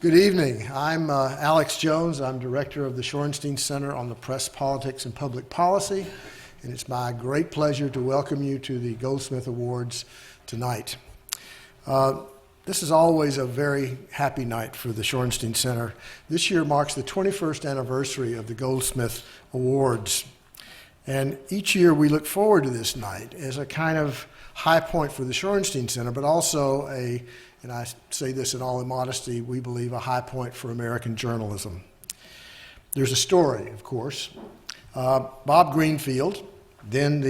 Good evening. I'm Alex Jones. I'm director of the Shorenstein Center on the Press, Politics, and Public Policy, and it's my great pleasure to welcome you to the Goldsmith Awards tonight. This is always a very happy night for the Shorenstein Center. This year marks the 21st anniversary of the Goldsmith Awards, and each year we look forward to this night as a kind of high point for the Shorenstein Center, but also and I say this in all modesty, we believe a high point for American journalism. There's a story, of course. Bob Greenfield, then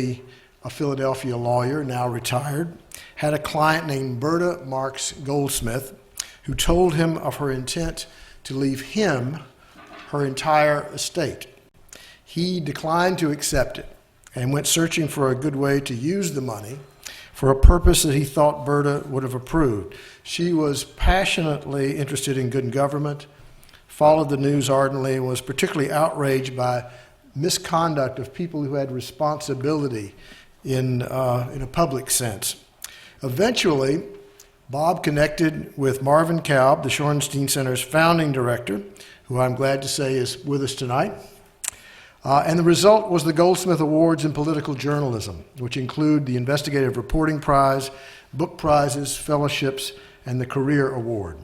a Philadelphia lawyer, now retired, had a client named Berta Marks Goldsmith who told him of her intent to leave him her entire estate. He declined to accept it and went searching for a good way to use the money for a purpose that he thought Berta would have approved. She was passionately interested in good government, followed the news ardently, and was particularly outraged by misconduct of people who had responsibility in a public sense. Eventually, Bob connected with Marvin Kalb, the Shorenstein Center's founding director, who I'm glad to say is with us tonight. And the result was the Goldsmith Awards in Political Journalism, which include the Investigative Reporting Prize, book prizes, fellowships, and the Career Award.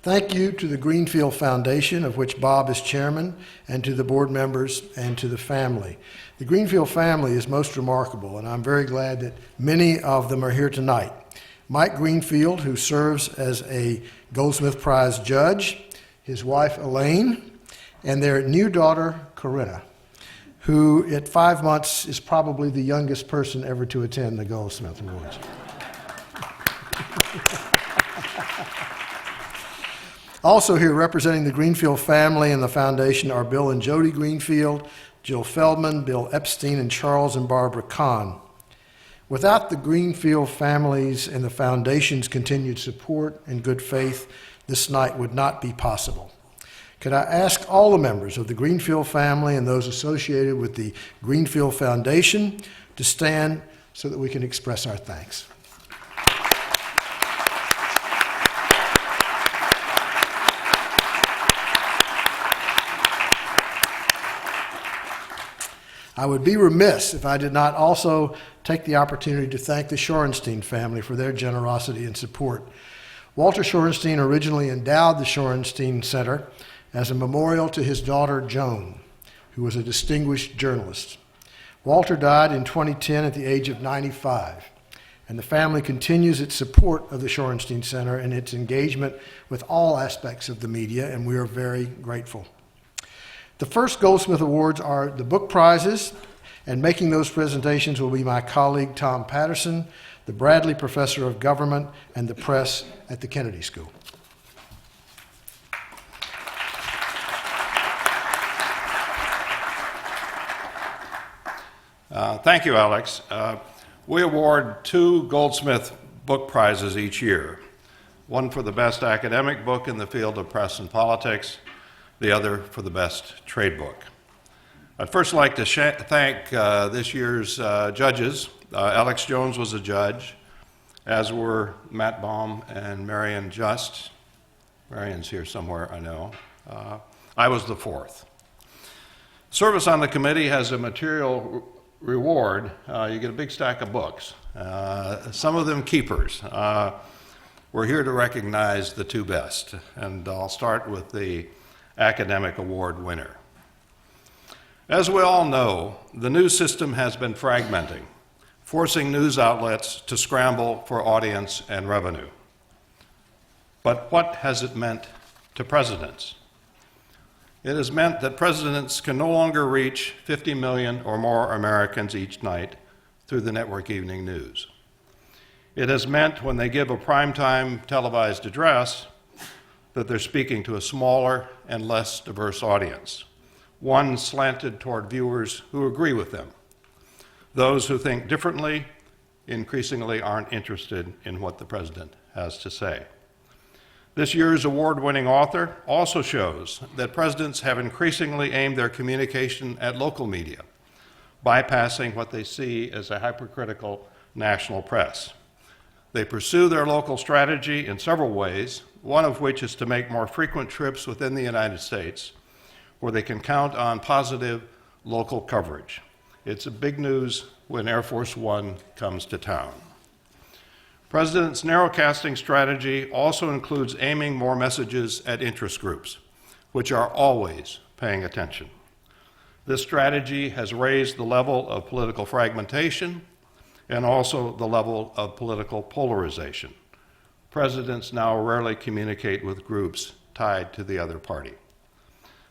Thank you to the Greenfield Foundation, of which Bob is chairman, and to the board members and to the family. The Greenfield family is most remarkable, and I'm very glad that many of them are here tonight. Mike Greenfield, who serves as a Goldsmith Prize judge, his wife Elaine, and their new daughter, Corinna, who at 5 months is probably the youngest person ever to attend the Goldsmith Awards. Also here representing the Greenfield family and the foundation are Bill and Jody Greenfield, Jill Feldman, Bill Epstein, and Charles and Barbara Kahn. Without the Greenfield families and the foundation's continued support and good faith, this night would not be possible. Could I ask all the members of the Greenfield family and those associated with the Greenfield Foundation to stand so that we can express our thanks. I would be remiss if I did not also take the opportunity to thank the Shorenstein family for their generosity and support. Walter Shorenstein originally endowed the Shorenstein Center as a memorial to his daughter, Joan, who was a distinguished journalist. Walter died in 2010 at the age of 95, and the family continues its support of the Shorenstein Center and its engagement with all aspects of the media, and we are very grateful. The first Goldsmith Awards are the book prizes, and making those presentations will be my colleague, Tom Patterson, the Bradley Professor of Government and the Press at the Kennedy School. Thank you, Alex. We award 2 Goldsmith book prizes each year, one for the best academic book in the field of press and politics, the other for the best trade book. I'd first like to thank this year's judges. Alex Jones was a judge, as were Matt Baum and Marion Just. Marion's here somewhere, I know. I was the 4th. Service on the committee has a material reward. You get a big stack of books, some of them keepers. We're here to recognize the 2 best, and I'll start with the academic award winner. As we all know, the news system has been fragmenting, forcing news outlets to scramble for audience and revenue. But what has it meant to presidents? It has meant that presidents can no longer reach 50 million or more Americans each night through the network evening news. It has meant when they give a primetime televised address that they're speaking to a smaller and less diverse audience, one slanted toward viewers who agree with them. Those who think differently increasingly aren't interested in what the president has to say. This year's award-winning author also shows that presidents have increasingly aimed their communication at local media, bypassing what they see as a hypercritical national press. They pursue their local strategy in several ways, one of which is to make more frequent trips within the United States, where they can count on positive local coverage. It's a big news when Air Force One comes to town. President's narrowcasting strategy also includes aiming more messages at interest groups, which are always paying attention. This strategy has raised the level of political fragmentation and also the level of political polarization. Presidents now rarely communicate with groups tied to the other party.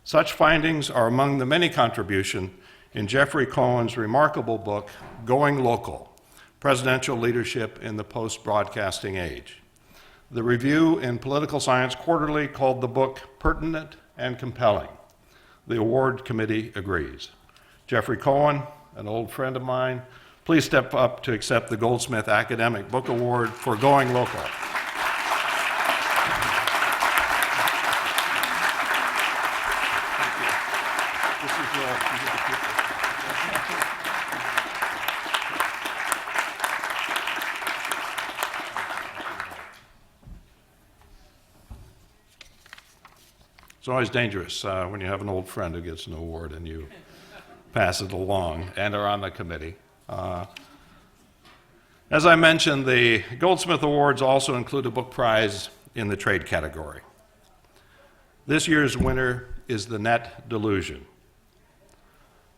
Such findings are among the many contributions in Jeffrey Cohen's remarkable book, Going Local: Presidential Leadership in the Post-Broadcasting Age. The review in Political Science Quarterly called the book pertinent and compelling. The award committee agrees. Jeffrey Cohen, an old friend of mine, please step up to accept the Goldsmith Academic Book Award for Going Local. It's always dangerous when you have an old friend who gets an award and you pass it along and are on the committee. As I mentioned, the Goldsmith Awards also include a book prize in the trade category. This year's winner is The Net Delusion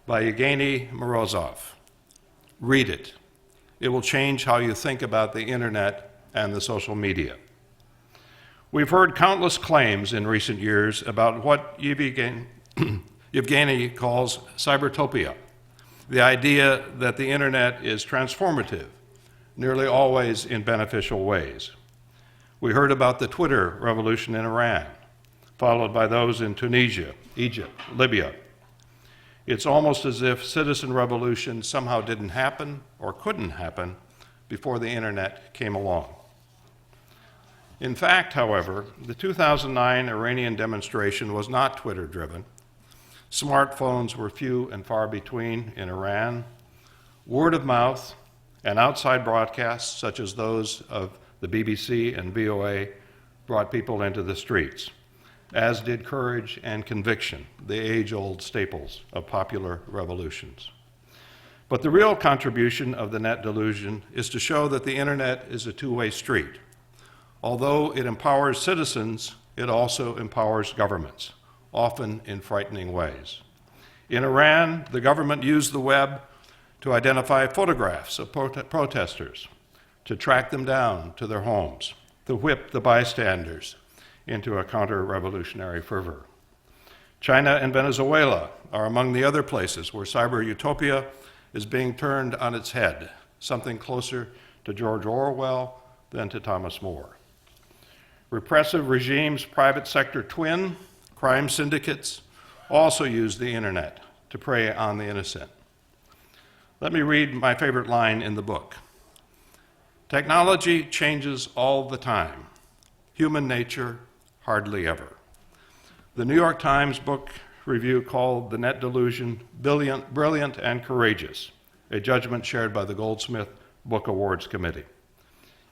by Evgeny Morozov. Read it. It will change how you think about the internet and the social media. We've heard countless claims in recent years about what Evgeny calls cybertopia, the idea that the internet is transformative, nearly always in beneficial ways. We heard about the Twitter revolution in Iran, followed by those in Tunisia, Egypt, Libya. It's almost as if citizen revolution somehow didn't happen or couldn't happen before the internet came along. In fact, however, the 2009 Iranian demonstration was not Twitter-driven. Smartphones were few and far between in Iran. Word of mouth and outside broadcasts, such as those of the BBC and VOA, brought people into the streets, as did courage and conviction, the age-old staples of popular revolutions. But the real contribution of the Net Delusion is to show that the internet is a two-way street. Although it empowers citizens, it also empowers governments, often in frightening ways. In Iran, the government used the web to identify photographs of protesters, to track them down to their homes, to whip the bystanders into a counter-revolutionary fervor. China and Venezuela are among the other places where cyber utopia is being turned on its head, something closer to George Orwell than to Thomas More. Repressive regimes' private sector twin, crime syndicates, also use the internet to prey on the innocent. Let me read my favorite line in the book. Technology changes all the time. Human nature, hardly ever. The New York Times book review called The Net Delusion brilliant and courageous, a judgment shared by the Goldsmith Book Awards Committee.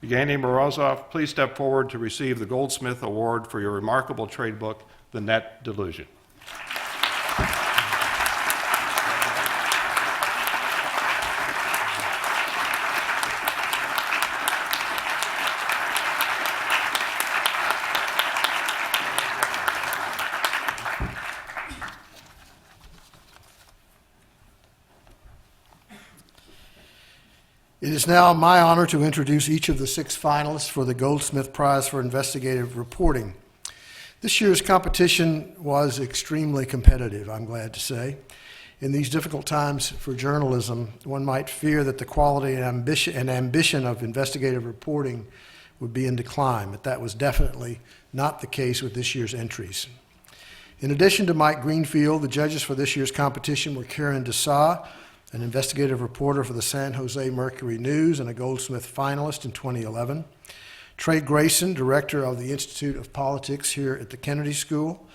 Evgeny Morozov, please step forward to receive the Goldsmith Award for your remarkable trade book, The Net Delusion. It is now my honor to introduce each of the 6 finalists for the Goldsmith Prize for Investigative Reporting. This year's competition was extremely competitive, I'm glad to say. In these difficult times for journalism, one might fear that the quality and ambition of investigative reporting would be in decline, but that was definitely not the case with this year's entries. In addition to Mike Greenfield, the judges for this year's competition were Karen Dessau, an investigative reporter for the San Jose Mercury News and a Goldsmith finalist in 2011. Trey Grayson, director of the Institute of Politics here at the Kennedy School.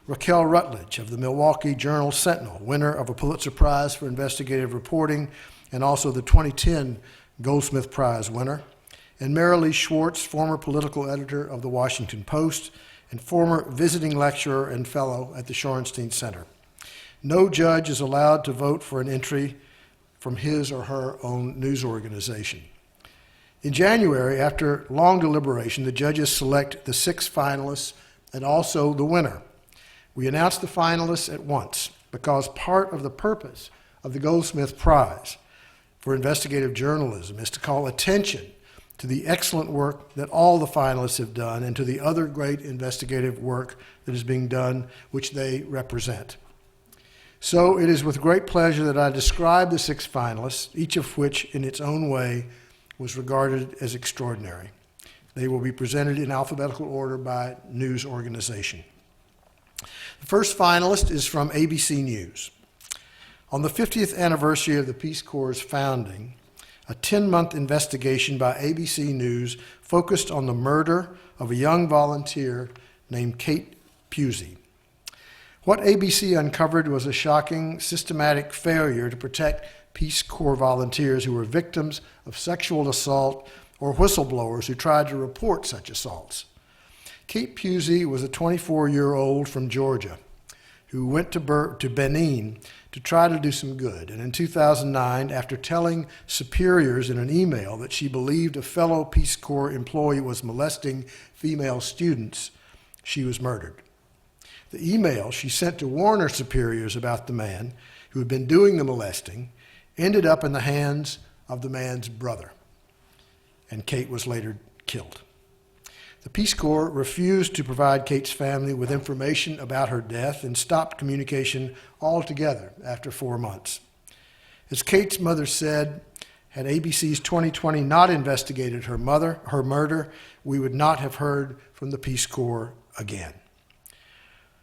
Raquel Rutledge of the Milwaukee Journal-Sentinel, winner of a Pulitzer Prize for investigative reporting and also the 2010 Goldsmith Prize winner. and Marilee Schwartz, former political editor of the Washington Post and former visiting lecturer and fellow at the Shorenstein Center. No judge is allowed to vote for an entry from his or her own news organization. In January, after long deliberation, the judges select the 6 finalists and also the winner. We announce the finalists at once because part of the purpose of the Goldsmith Prize for investigative journalism is to call attention to the excellent work that all the finalists have done and to the other great investigative work that is being done, which they represent. So it is with great pleasure that I describe the 6 finalists, each of which in its own way was regarded as extraordinary. They will be presented in alphabetical order by news organization. The first finalist is from ABC News. On the 50th anniversary of the Peace Corps' founding, a 10-month investigation by ABC News focused on the murder of a young volunteer named Kate Pusey. What ABC uncovered was a shocking, systematic failure to protect Peace Corps volunteers who were victims of sexual assault or whistleblowers who tried to report such assaults. Kate Pusey was a 24-year-old from Georgia who went to Benin to try to do some good. And in 2009, after telling superiors in an email that she believed a fellow Peace Corps employee was molesting female students, she was murdered. The email she sent to warn her superiors about the man who had been doing the molesting ended up in the hands of the man's brother, and Kate was later killed. The Peace Corps refused to provide Kate's family with information about her death and stopped communication altogether after 4 months. As Kate's mother said, had ABC's 2020 not investigated her murder, we would not have heard from the Peace Corps again.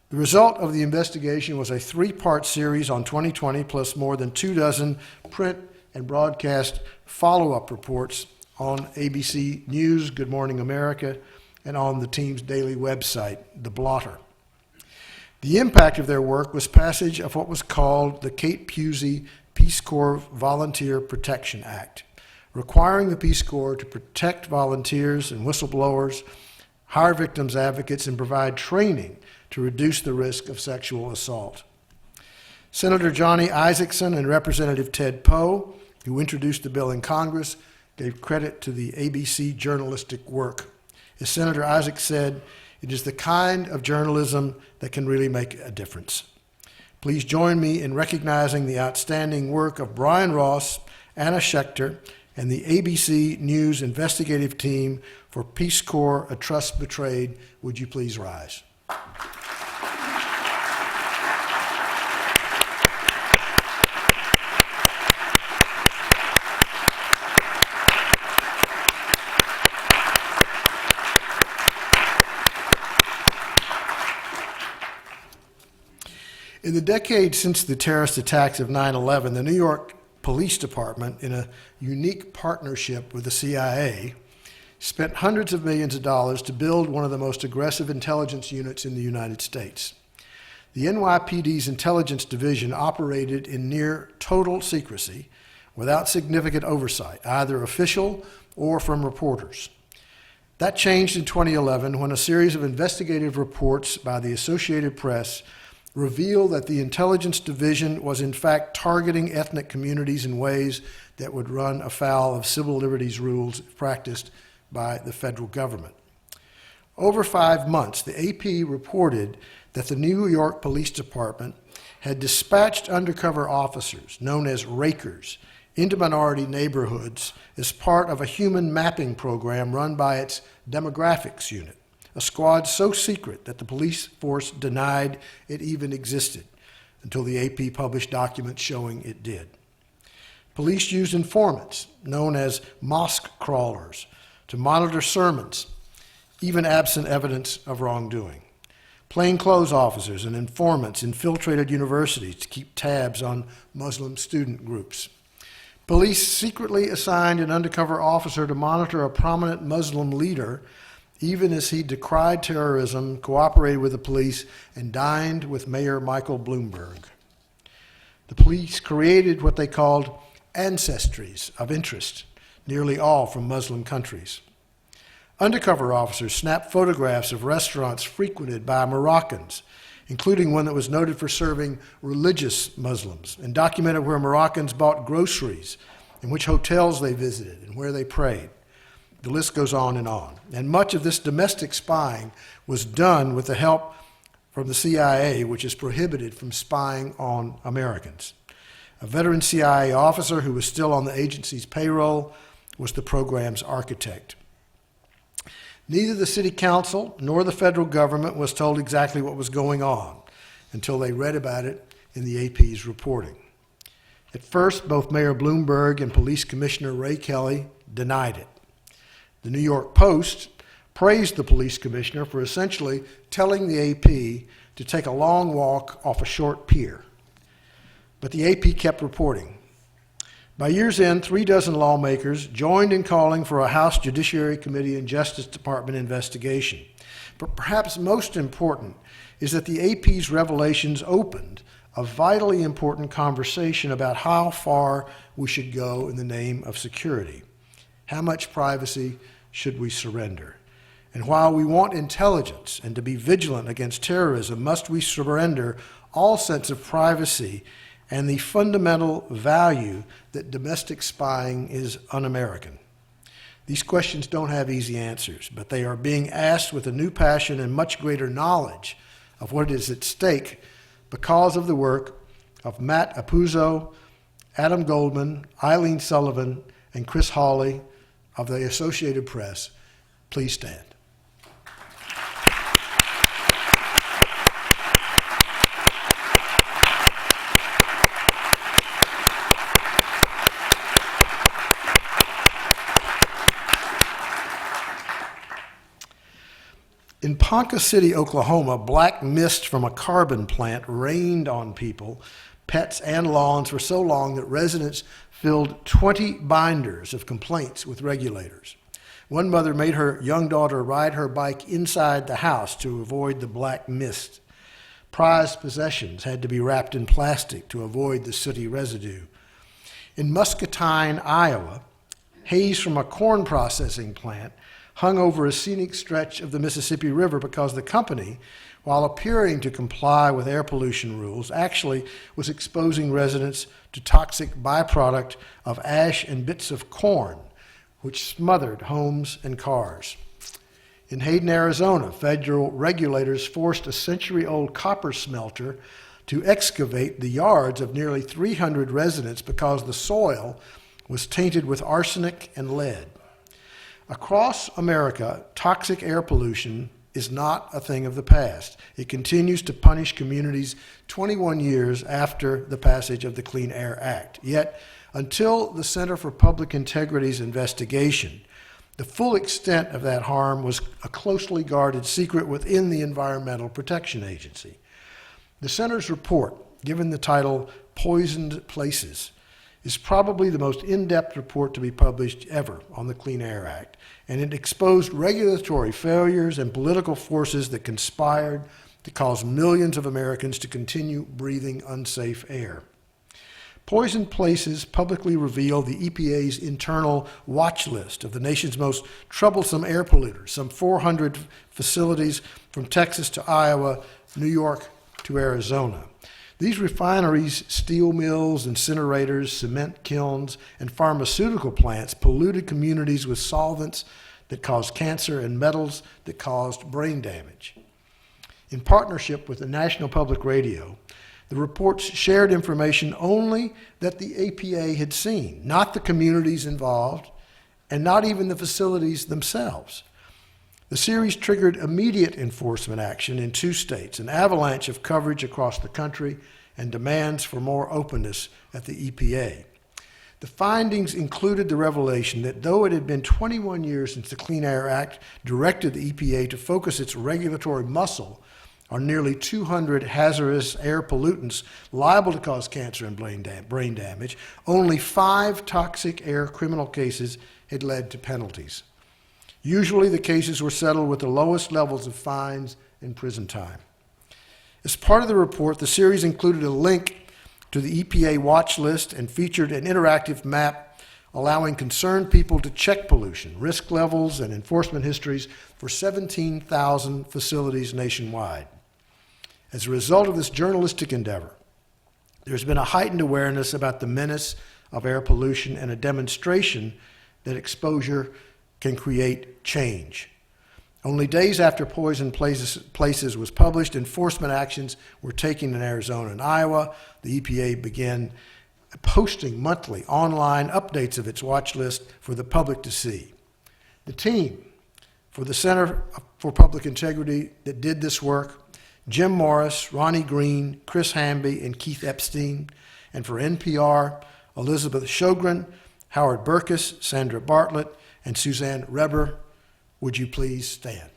The result of the investigation was a 3-part series on 2020 plus more than 24 print and broadcast follow-up reports on ABC News, Good Morning America, and on the team's daily website, The Blotter. The impact of their work was passage of what was called the Kate Pusey Peace Corps Volunteer Protection Act, requiring the Peace Corps to protect volunteers and whistleblowers, hire victims advocates, and provide training to reduce the risk of sexual assault. Senator Johnny Isakson and Representative Ted Poe, who introduced the bill in Congress, gave credit to the ABC journalistic work. As Senator Isaac said, it is the kind of journalism that can really make a difference. Please join me in recognizing the outstanding work of Brian Ross, Anna Schechter, and the ABC News investigative team for Peace Corps, A Trust Betrayed. Would you please rise? In the decade since the terrorist attacks of 9/11, the New York Police Department, in a unique partnership with the CIA, spent hundreds of millions of dollars to build one of the most aggressive intelligence units in the United States. The NYPD's Intelligence Division operated in near total secrecy without significant oversight, either official or from reporters. That changed in 2011 when a series of investigative reports by the Associated Press revealed that the Intelligence Division was in fact targeting ethnic communities in ways that would run afoul of civil liberties rules practiced by the federal government. Over 5 months, the AP reported that the New York Police Department had dispatched undercover officers, known as rakers, into minority neighborhoods as part of a human mapping program run by its demographics unit, a squad so secret that the police force denied it even existed until the AP published documents showing it did. Police used informants, known as mosque crawlers, to monitor sermons, even absent evidence of wrongdoing. Plainclothes officers and informants infiltrated universities to keep tabs on Muslim student groups. Police secretly assigned an undercover officer to monitor a prominent Muslim leader, even as he decried terrorism, cooperated with the police, and dined with Mayor Michael Bloomberg. The police created what they called ancestries of interest nearly all from Muslim countries. Undercover officers snapped photographs of restaurants frequented by Moroccans, including one that was noted for serving religious Muslims, and documented where Moroccans bought groceries, and which hotels they visited, and where they prayed. The list goes on. And much of this domestic spying was done with the help from the CIA, which is prohibited from spying on Americans. A veteran CIA officer who was still on the agency's payroll was the program's architect. Neither the city council nor the federal government was told exactly what was going on until they read about it in the AP's reporting. At first, both Mayor Bloomberg and Police Commissioner Ray Kelly denied it. The New York Post praised the police commissioner for essentially telling the AP to take a long walk off a short pier. But the AP kept reporting. By year's end, 36 lawmakers joined in calling for a House Judiciary Committee and Justice Department investigation. But perhaps most important is that the AP's revelations opened a vitally important conversation about how far we should go in the name of security. How much privacy should we surrender? And while we want intelligence and to be vigilant against terrorism, must we surrender all sense of privacy and the fundamental value that domestic spying is un-American? These questions don't have easy answers, but they are being asked with a new passion and much greater knowledge of what is at stake because of the work of Matt Apuzzo, Adam Goldman, Eileen Sullivan, and Chris Hawley of the Associated Press. Please stand. In Ponca City, Oklahoma, black mist from a carbon plant rained on people, pets, and lawns for so long that residents filled 20 binders of complaints with regulators. One mother made her young daughter ride her bike inside the house to avoid the black mist. Prized possessions had to be wrapped in plastic to avoid the sooty residue. In Muscatine, Iowa, haze from a corn processing plant hung over a scenic stretch of the Mississippi River because the company, while appearing to comply with air pollution rules, actually was exposing residents to toxic byproduct of ash and bits of corn, which smothered homes and cars. In Hayden, Arizona, federal regulators forced a century-old copper smelter to excavate the yards of nearly 300 residents because the soil was tainted with arsenic and lead. Across America, toxic air pollution is not a thing of the past. It continues to punish communities 21 years after the passage of the Clean Air Act. Yet, until the Center for Public Integrity's investigation, the full extent of that harm was a closely guarded secret within the Environmental Protection Agency. The center's report, given the title Poisoned Places, is probably the most in-depth report to be published ever on the Clean Air Act, and it exposed regulatory failures and political forces that conspired to cause millions of Americans to continue breathing unsafe air. Poisoned Places publicly revealed the EPA's internal watch list of the nation's most troublesome air polluters, some 400 facilities from Texas to Iowa, New York to Arizona. These refineries, steel mills, incinerators, cement kilns, and pharmaceutical plants polluted communities with solvents that caused cancer and metals that caused brain damage. In partnership with the National Public Radio, the reports shared information only that the EPA had seen, not the communities involved, and not even the facilities themselves. The series triggered immediate enforcement action in 2 states, an avalanche of coverage across the country, and demands for more openness at the EPA. The findings included the revelation that though it had been 21 years since the Clean Air Act directed the EPA to focus its regulatory muscle on nearly 200 hazardous air pollutants liable to cause cancer and brain damage, only 5 toxic air criminal cases had led to penalties. Usually the cases were settled with the lowest levels of fines and prison time. As part of the report, the series included a link to the EPA watch list and featured an interactive map allowing concerned people to check pollution, risk levels, and enforcement histories for 17,000 facilities nationwide. As a result of this journalistic endeavor, there's been a heightened awareness about the menace of air pollution and a demonstration that exposure can create change. Only days after Poison Places was published, enforcement actions were taken in Arizona and Iowa. The EPA began posting monthly online updates of its watch list for the public to see. The team for the Center for Public Integrity that did this work, Jim Morris, Ronnie Green, Chris Hamby, and Keith Epstein, and for NPR, Elizabeth Sjogren, Howard Burkus, Sandra Bartlett, and Suzanne Reber. Would you please stand?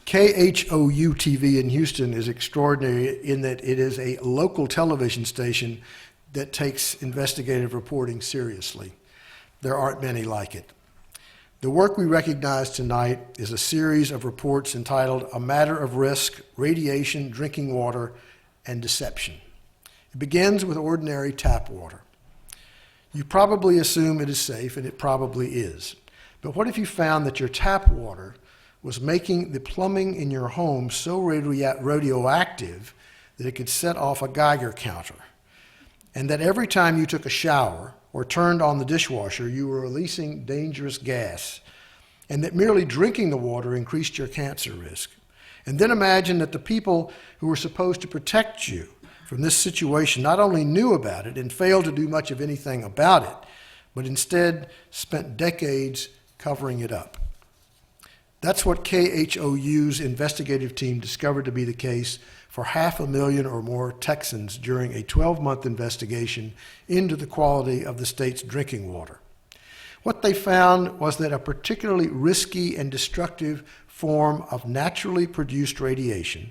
KHOU TV in Houston is extraordinary in that it is a local television station that takes investigative reporting seriously. There aren't many like it. The work we recognize tonight is a series of reports entitled A Matter of Risk, Radiation, Drinking Water, and Deception. It begins with ordinary tap water. You probably assume it is safe, and it probably is. But what if you found that your tap water was making the plumbing in your home so radioactive that it could set off a Geiger counter, and that every time you took a shower or turned on the dishwasher, you were releasing dangerous gas, and that merely drinking the water increased your cancer risk? And then imagine that the people who were supposed to protect you from this situation not only knew about it and failed to do much of anything about it, but instead spent decades covering it up. That's what KHOU's investigative team discovered to be the case for 500,000 or more Texans during a 12-month investigation into the quality of the state's drinking water. What they found was that a particularly risky and destructive form of naturally produced radiation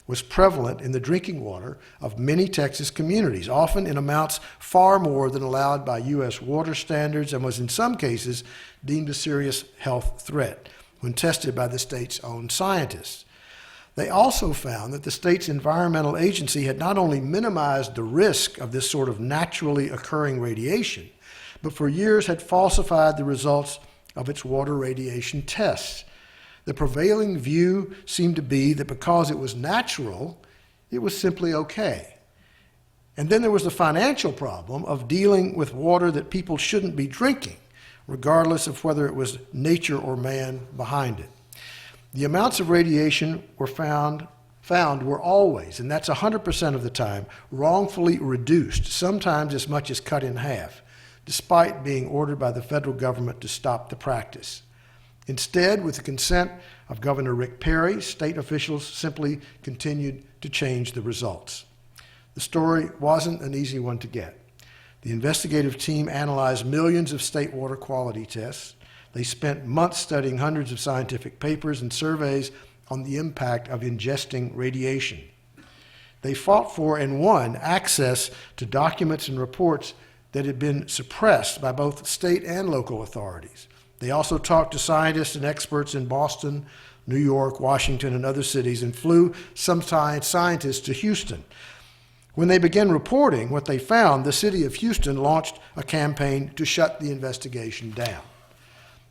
was prevalent in the drinking water of many Texas communities, often in amounts far more than allowed by U.S. water standards, and was in some cases deemed a serious health threat when tested by the state's own scientists. They also found that the state's environmental agency had not only minimized the risk of this sort of naturally occurring radiation, but for years had falsified the results of its water radiation tests. The prevailing view seemed to be that because it was natural, it was simply okay. And then there was the financial problem of dealing with water that people shouldn't be drinking, regardless of whether it was nature or man behind it. The amounts of radiation were found were always, and that's 100% of the time, wrongfully reduced, sometimes as much as cut in half, despite being ordered by the federal government to stop the practice. Instead, with the consent of Governor Rick Perry, state officials simply continued to change the results. The story wasn't an easy one to get. The investigative team analyzed millions of state water quality tests. They spent months studying hundreds of scientific papers and surveys on the impact of ingesting radiation. They fought for and won access to documents and reports that had been suppressed by both state and local authorities. They also talked to scientists and experts in Boston, New York, Washington, and other cities, and flew some scientists to Houston. When they began reporting what they found, the city of Houston launched a campaign to shut the investigation down.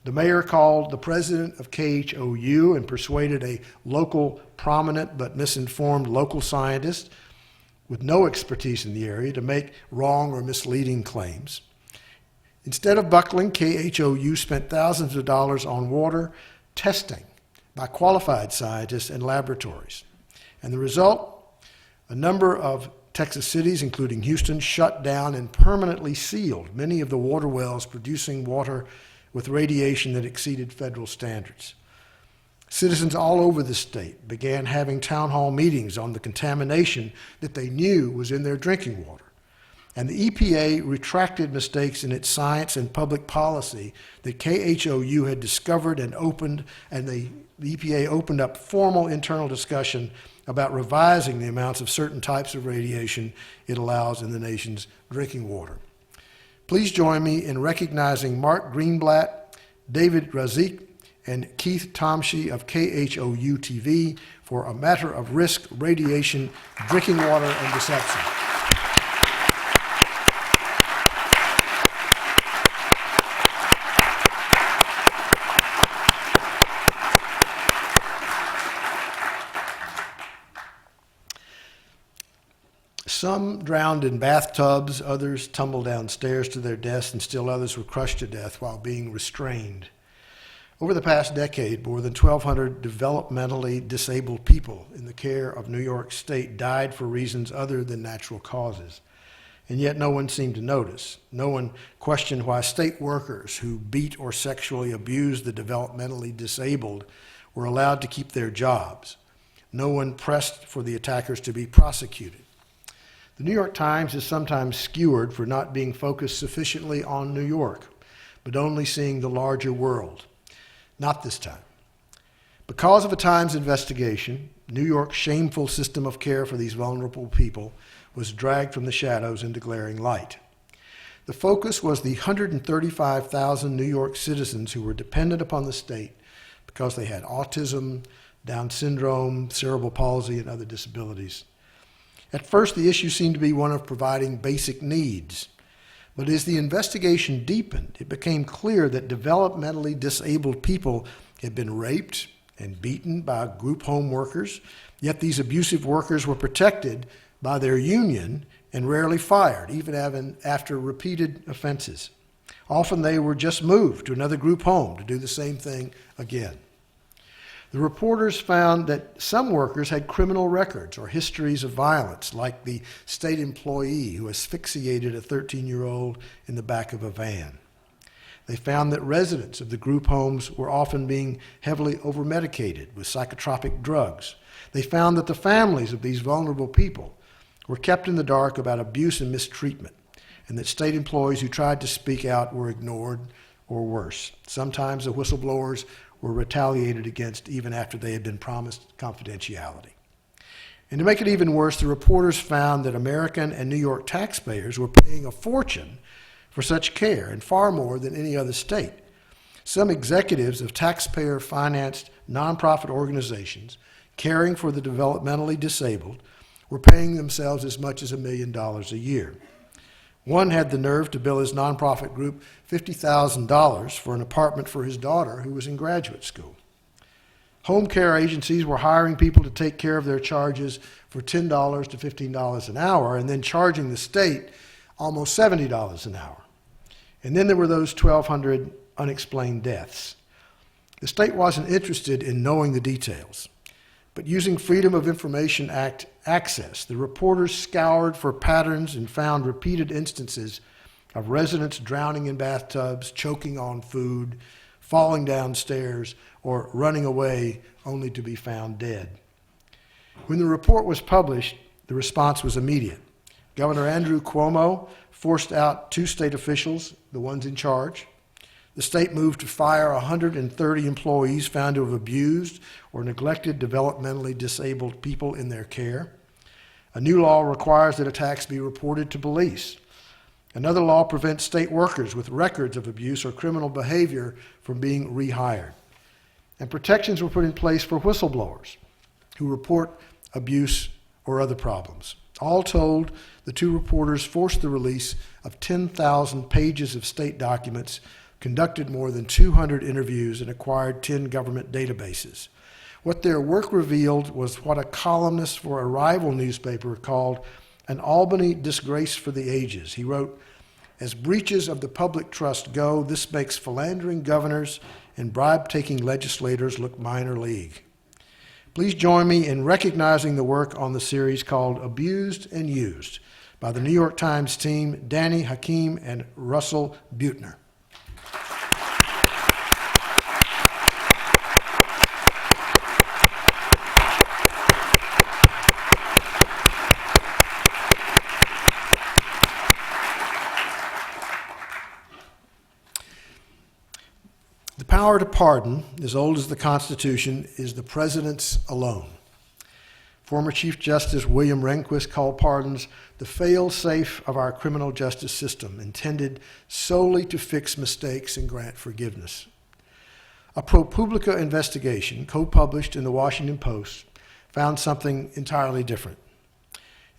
The mayor called the president of KHOU and persuaded a local prominent but misinformed local scientist with no expertise in the area to make wrong or misleading claims. Instead of buckling, KHOU spent thousands of dollars on water testing by qualified scientists and laboratories. And the result? A number of Texas cities, including Houston, shut down and permanently sealed many of the water wells producing water with radiation that exceeded federal standards. Citizens all over the state began having town hall meetings on the contamination that they knew was in their drinking water. And the EPA retracted mistakes in its science and public policy that KHOU had discovered and opened, and the EPA opened up formal internal discussion about revising the amounts of certain types of radiation it allows in the nation's drinking water. Please join me in recognizing Mark Greenblatt, David Razik, and Keith Tomshe of KHOU-TV for A Matter of Risk, Radiation, Drinking Water, and Deception. Some drowned in bathtubs, others tumbled downstairs to their deaths, and still others were crushed to death while being restrained. Over the past decade, more than 1,200 developmentally disabled people in the care of New York State died for reasons other than natural causes. And yet no one seemed to notice. No one questioned why state workers who beat or sexually abused the developmentally disabled were allowed to keep their jobs. No one pressed for the attackers to be prosecuted. The New York Times is sometimes skewered for not being focused sufficiently on New York, but only seeing the larger world. Not this time. Because of a Times investigation, New York's shameful system of care for these vulnerable people was dragged from the shadows into glaring light. The focus was the 135,000 New York citizens who were dependent upon the state because they had autism, Down syndrome, cerebral palsy, and other disabilities. At first, the issue seemed to be one of providing basic needs. But as the investigation deepened, it became clear that developmentally disabled people had been raped and beaten by group home workers, yet these abusive workers were protected by their union and rarely fired, even after repeated offenses. Often they were just moved to another group home to do the same thing again. The reporters found that some workers had criminal records or histories of violence, like the state employee who asphyxiated a 13-year-old in the back of a van. They found that residents of the group homes were often being heavily overmedicated with psychotropic drugs. They found that the families of these vulnerable people were kept in the dark about abuse and mistreatment, and that state employees who tried to speak out were ignored or worse. Sometimes the whistleblowers were retaliated against even after they had been promised confidentiality. And to make it even worse, the reporters found that American and New York taxpayers were paying a fortune for such care, and far more than any other state. Some executives of taxpayer-financed nonprofit organizations caring for the developmentally disabled were paying themselves as much as $1 million a year. One had the nerve to bill his nonprofit group $50,000 for an apartment for his daughter who was in graduate school. Home care agencies were hiring people to take care of their charges for $10 to $15 an hour and then charging the state almost $70 an hour. And then there were those 1,200 unexplained deaths. The state wasn't interested in knowing the details. But using Freedom of Information Act access, the reporters scoured for patterns and found repeated instances of residents drowning in bathtubs, choking on food, falling downstairs, or running away only to be found dead. When the report was published, the response was immediate. Governor Andrew Cuomo forced out 2 state officials, the ones in charge. The state moved to fire 130 employees found to have abused or neglected developmentally disabled people in their care. A new law requires that attacks be reported to police. Another law prevents state workers with records of abuse or criminal behavior from being rehired. And protections were put in place for whistleblowers who report abuse or other problems. All told, the 2 reporters forced the release of 10,000 pages of state documents, conducted more than 200 interviews, and acquired 10 government databases. What their work revealed was what a columnist for a rival newspaper called an Albany disgrace for the ages. He wrote, "As breaches of the public trust go, this makes philandering governors and bribe-taking legislators look minor league." Please join me in recognizing the work on the series called Abused and Used by the New York Times team, Danny Hakim and Russell Buettner. The power to pardon, as old as the Constitution, is the president's alone. Former Chief Justice William Rehnquist called pardons the fail-safe of our criminal justice system, intended solely to fix mistakes and grant forgiveness. A ProPublica investigation, co-published in the Washington Post, found something entirely different.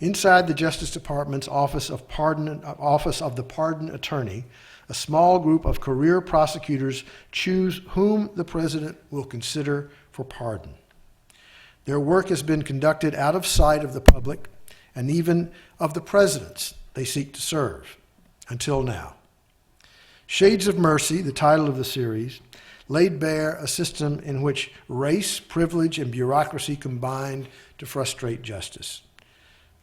Inside the Justice Department's Office of the Pardon Attorney, a small group of career prosecutors choose whom the president will consider for pardon. Their work has been conducted out of sight of the public and even of the presidents they seek to serve, until now. Shades of Mercy, the title of the series, laid bare a system in which race, privilege, and bureaucracy combined to frustrate justice.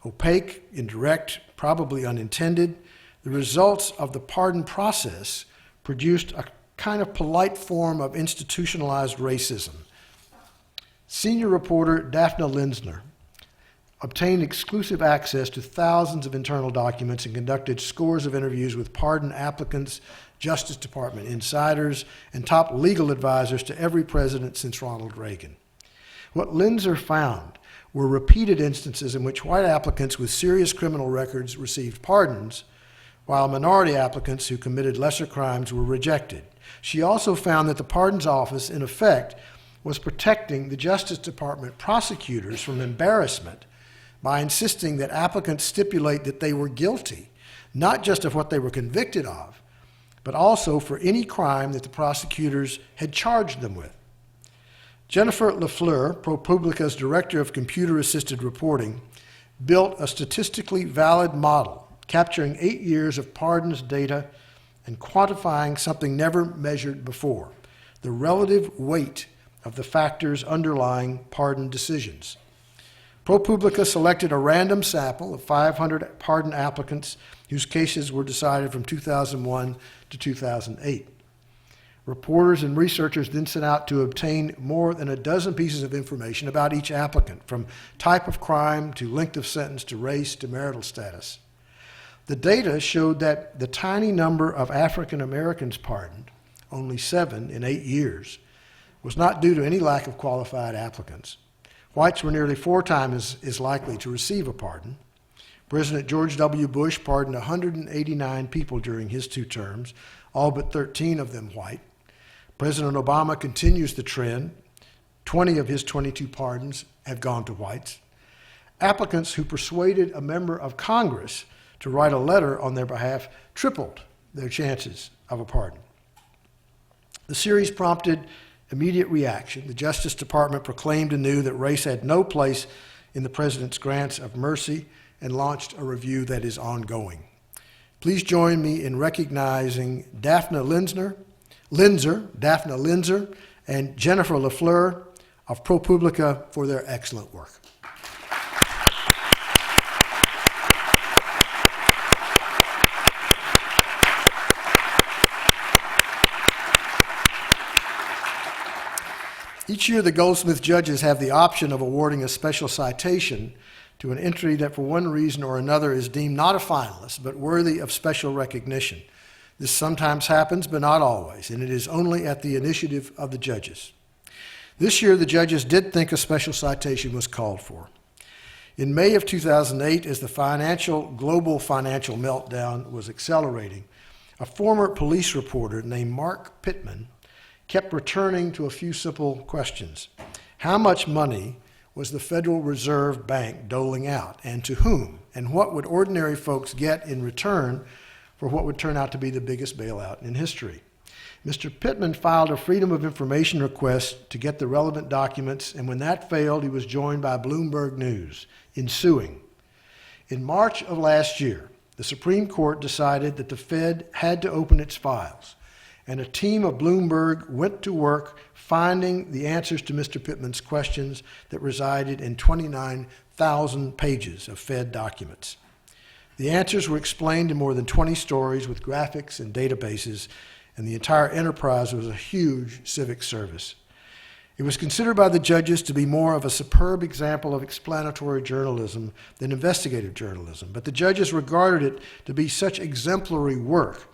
Opaque, indirect, probably unintended, the results of the pardon process produced a kind of polite form of institutionalized racism. Senior reporter Daphne Lindsner obtained exclusive access to thousands of internal documents and conducted scores of interviews with pardon applicants, Justice Department insiders, and top legal advisors to every president since Ronald Reagan. What Lindsner found were repeated instances in which white applicants with serious criminal records received pardons, while minority applicants who committed lesser crimes were rejected. She also found that the Pardons Office, in effect, was protecting the Justice Department prosecutors from embarrassment by insisting that applicants stipulate that they were guilty, not just of what they were convicted of, but also for any crime that the prosecutors had charged them with. Jennifer LaFleur, ProPublica's Director of Computer-Assisted Reporting, built a statistically valid model capturing 8 years of pardons data and quantifying something never measured before, the relative weight of the factors underlying pardon decisions. ProPublica selected a random sample of 500 pardon applicants whose cases were decided from 2001 to 2008. Reporters and researchers then set out to obtain more than a dozen pieces of information about each applicant, from type of crime to length of sentence to race to marital status. The data showed that the tiny number of African Americans pardoned, only 7 in 8 years, was not due to any lack of qualified applicants. Whites were nearly 4 times as likely to receive a pardon. President George W. Bush pardoned 189 people during his 2 terms, all but 13 of them white. President Obama continues the trend. 20 of his 22 pardons have gone to whites. Applicants who persuaded a member of Congress to write a letter on their behalf tripled their chances of a pardon. The series prompted immediate reaction. The Justice Department proclaimed anew that race had no place in the president's grants of mercy and launched a review that is ongoing. Please join me in recognizing Daphne Lindsner, and Jennifer LaFleur of ProPublica for their excellent work. Each year, the Goldsmith judges have the option of awarding a special citation to an entry that for one reason or another is deemed not a finalist, but worthy of special recognition. This sometimes happens, but not always, and it is only at the initiative of the judges. This year, the judges did think a special citation was called for. In May of 2008, as the global financial meltdown was accelerating, a former police reporter named Mark Pittman kept returning to a few simple questions. How much money was the Federal Reserve Bank doling out, and to whom? And what would ordinary folks get in return for what would turn out to be the biggest bailout in history? Mr. Pittman filed a Freedom of Information request to get the relevant documents, and when that failed, he was joined by Bloomberg News in suing. In March of last year, the Supreme Court decided that the Fed had to open its files, and a team of Bloomberg went to work finding the answers to Mr. Pittman's questions that resided in 29,000 pages of Fed documents. The answers were explained in more than 20 stories with graphics and databases, and the entire enterprise was a huge civic service. It was considered by the judges to be more of a superb example of explanatory journalism than investigative journalism, but the judges regarded it to be such exemplary work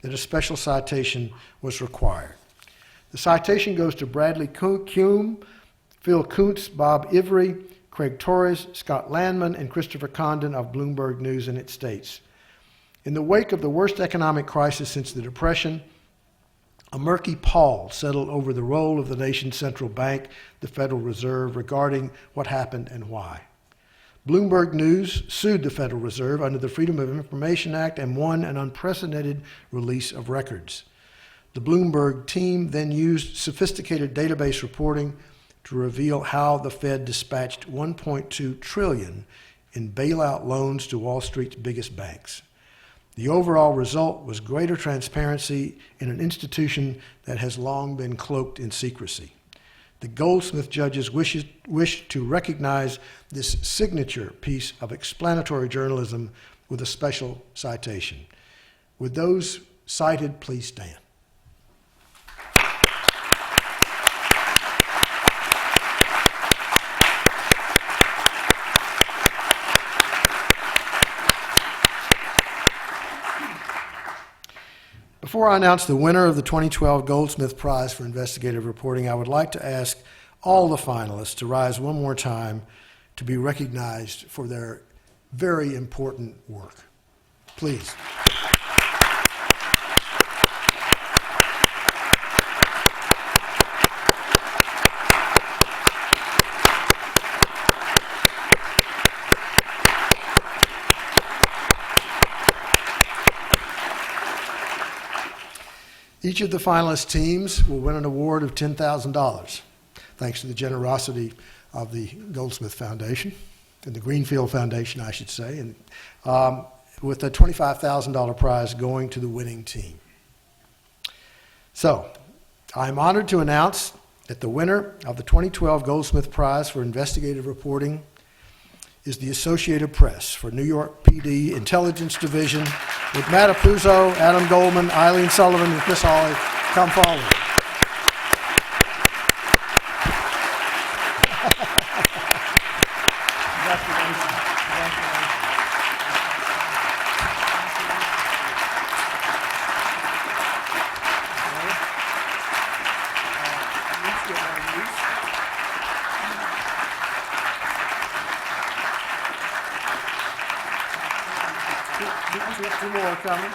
that a special citation was required. The citation goes to Bradley Kuhn, Phil Kuntz, Bob Ivory, Craig Torres, Scott Landman, and Christopher Condon of Bloomberg News, and it states, in the wake of the worst economic crisis since the Depression, a murky pall settled over the role of the nation's central bank, the Federal Reserve, regarding what happened and why. Bloomberg News sued the Federal Reserve under the Freedom of Information Act and won an unprecedented release of records. The Bloomberg team then used sophisticated database reporting to reveal how the Fed dispatched $1.2 trillion in bailout loans to Wall Street's biggest banks. The overall result was greater transparency in an institution that has long been cloaked in secrecy. The Goldsmith judges wish to recognize this signature piece of explanatory journalism with a special citation. Would those cited please stand? Before I announce the winner of the 2012 Goldsmith Prize for Investigative Reporting, I would like to ask all the finalists to rise one more time to be recognized for their very important work. Please. Each of the finalist teams will win an award of $10,000, thanks to the generosity of the Goldsmith Foundation, and the Greenfield Foundation, I should say, and with a $25,000 prize going to the winning team. So, I'm honored to announce that the winner of the 2012 Goldsmith Prize for Investigative Reporting is the Associated Press for New York PD Intelligence Division, with Matt Apuzzo, Adam Goldman, Eileen Sullivan, and Chris Hawley. Come forward. Two more coming.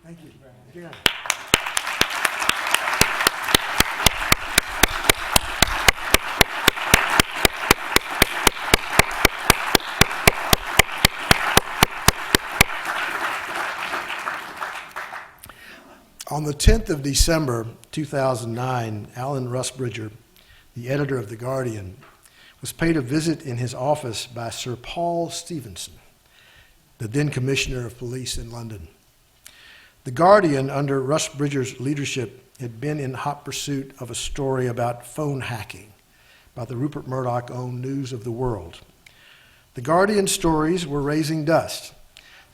Thank you. Yeah. On the 10th of December, 2009, Alan Rusbridger, the editor of The Guardian, was paid a visit in his office by Sir Paul Stephenson, the then Commissioner of Police in London. The Guardian, under Rusbridger's leadership, had been in hot pursuit of a story about phone hacking by the Rupert Murdoch-owned News of the World. The Guardian stories were raising dust.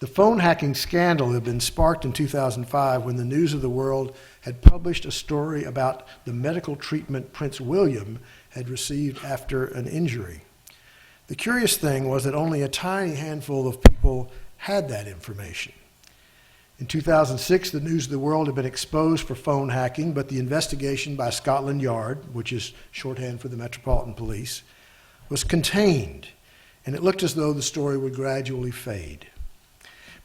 The phone hacking scandal had been sparked in 2005 when the News of the World had published a story about the medical treatment Prince William had received after an injury. The curious thing was that only a tiny handful of people had that information. In 2006, the News of the World had been exposed for phone hacking, but the investigation by Scotland Yard, which is shorthand for the Metropolitan Police, was contained, and it looked as though the story would gradually fade.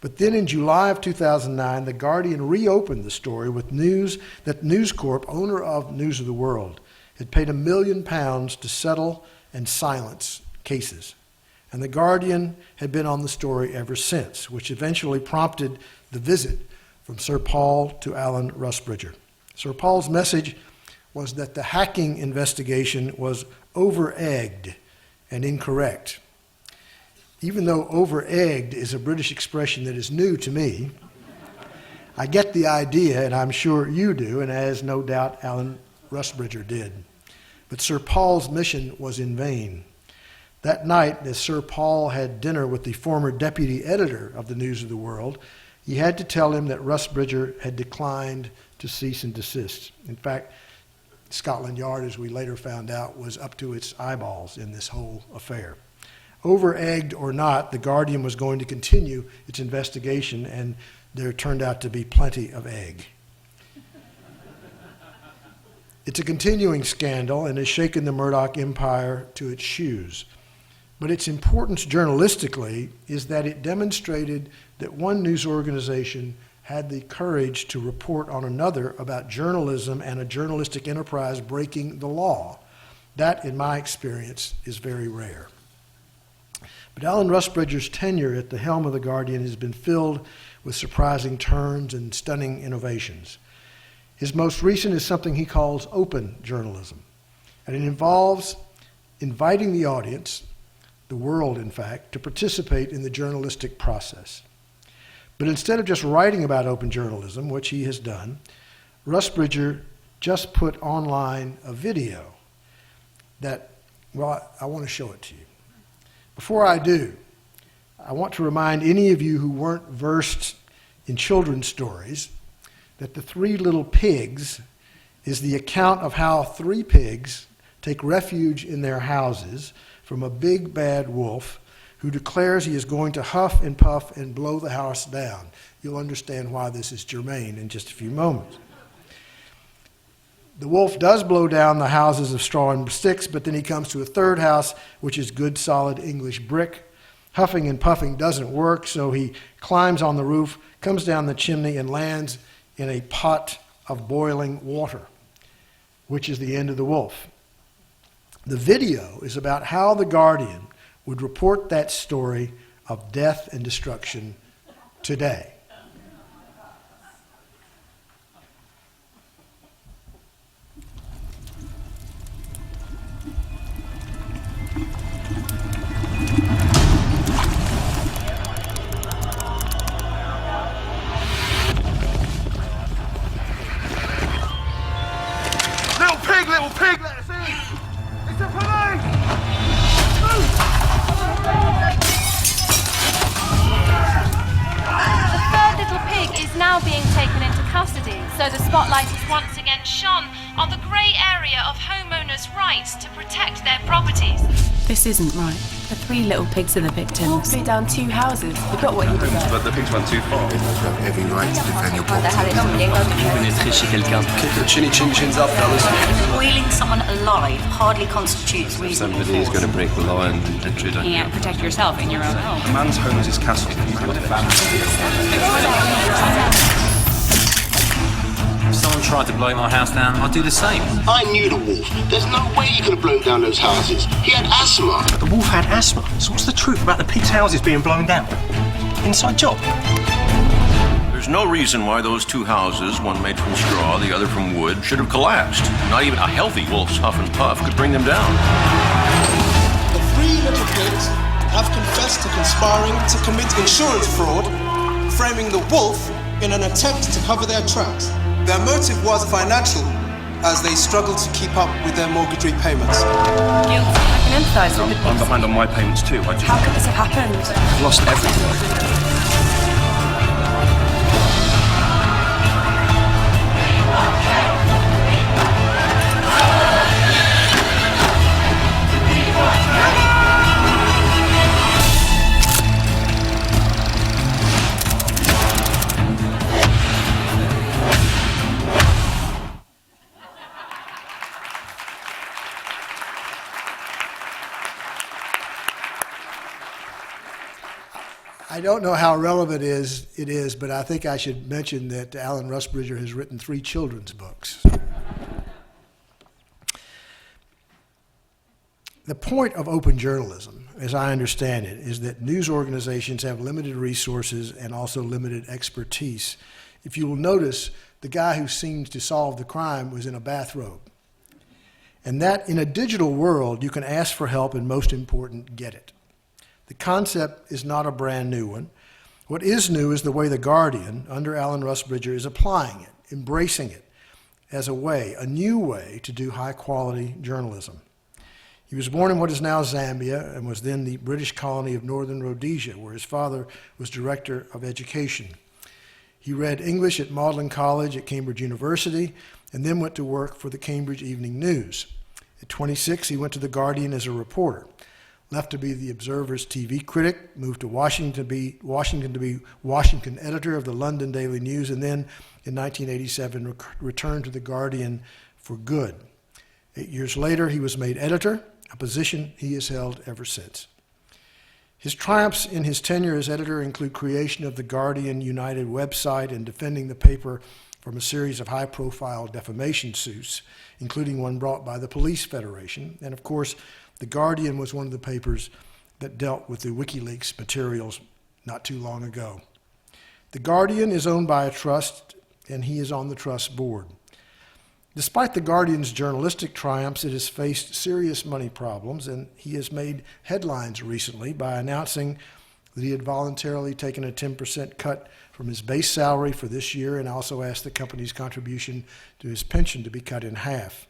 But then in July of 2009, The Guardian reopened the story with news that News Corp, owner of News of the World, had paid £1 million to settle and silence cases. And The Guardian had been on the story ever since, which eventually prompted the visit from Sir Paul to Alan Rusbridger. Sir Paul's message was that the hacking investigation was over-egged and incorrect. Even though over-egged is a British expression that is new to me, I get the idea, and I'm sure you do, and as no doubt Alan Rusbridger did. But Sir Paul's mission was in vain. That night, as Sir Paul had dinner with the former deputy editor of the News of the World, he had to tell him that Rusbridger had declined to cease and desist. In fact, Scotland Yard, as we later found out, was up to its eyeballs in this whole affair. Over-egged or not, The Guardian was going to continue its investigation, and there turned out to be plenty of egg. It's a continuing scandal and has shaken the Murdoch empire to its shoes. But its importance journalistically is that it demonstrated that one news organization had the courage to report on another about journalism and a journalistic enterprise breaking the law. That, in my experience, is very rare. But Alan Rusbridger's tenure at the helm of The Guardian has been filled with surprising turns and stunning innovations. His most recent is something he calls open journalism, and it involves inviting the audience, the world in fact, to participate in the journalistic process. But instead of just writing about open journalism, which he has done, Rusbridger just put online a video that, well, I want to show it to you. Before I do, I want to remind any of you who weren't versed in children's stories that The Three Little Pigs is the account of how three pigs take refuge in their houses from a big bad wolf who declares he is going to huff and puff and blow the house down. You'll understand why this is germane in just a few moments. The wolf does blow down the houses of straw and sticks, but then he comes to a third house, which is good, solid English brick. Huffing and puffing doesn't work, so he climbs on the roof, comes down the chimney, and lands in a pot of boiling water, which is the end of the wolf. The video is about how The Guardian would report that story of death and destruction today. Little pig, let us in! It's the police! The third little pig is now being taken into custody, so the spotlight is once again shone on the grey area of homeowners' rights to protect their properties. This isn't right. The three little pigs are the victims. Wolf blew down 2 houses. We got what he deserved. But the pigs went too far. You have every right to defend your property. Kick the chinny chin chins up, fellas. Boiling someone alive hardly constitutes reasonable Somebody is force. going to break the law and intrude on You can't protect yourself in your own home. A man's home is his castle. If someone tried to blow my house down, I'd do the same. I knew the wolf. There's no way he could have blown down those houses. He had asthma. The wolf had asthma. So what's the truth about the pigs' houses being blown down? Inside job. There's no reason why those 2 houses, one made from straw, the other from wood, should have collapsed. Not even a healthy wolf's huff and puff could bring them down. The 3 little pigs have confessed to conspiring to commit insurance fraud, framing the wolf in an attempt to cover their tracks. Their motive was financial, as they struggled to keep up with their mortgage repayments. Guilty. I can empathise with the I'm behind on my payments too. How could this have happened? I've lost everything. I don't know how relevant it is, but I think I should mention that Alan Rusbridger has written 3 children's books. The point of open journalism, as I understand it, is that news organizations have limited resources and also limited expertise. If you will notice, the guy who seems to solve the crime was in a bathrobe. And that in a digital world, you can ask for help and, most important, get it. The concept is not a brand new one. What is new is the way The Guardian, under Alan Rusbridger, is applying it, embracing it as a new way to do high-quality journalism. He was born in what is now Zambia and was then the British colony of Northern Rhodesia, where his father was director of education. He read English at Magdalen College at Cambridge University and then went to work for the Cambridge Evening News. At 26, he went to The Guardian as a reporter. Left to be the Observer's TV critic, moved to Washington to be Washington editor of the London Daily News, and then in 1987 returned to The Guardian for good. 8 years later, he was made editor, a position he has held ever since. His triumphs in his tenure as editor include creation of the Guardian United website and defending the paper from a series of high-profile defamation suits, including one brought by the Police Federation. And of course, The Guardian was one of the papers that dealt with the WikiLeaks materials not too long ago. The Guardian is owned by a trust, and he is on the trust board. Despite The Guardian's journalistic triumphs, it has faced serious money problems, and he has made headlines recently by announcing that he had voluntarily taken a 10% cut from his base salary for this year and also asked the company's contribution to his pension to be cut in half.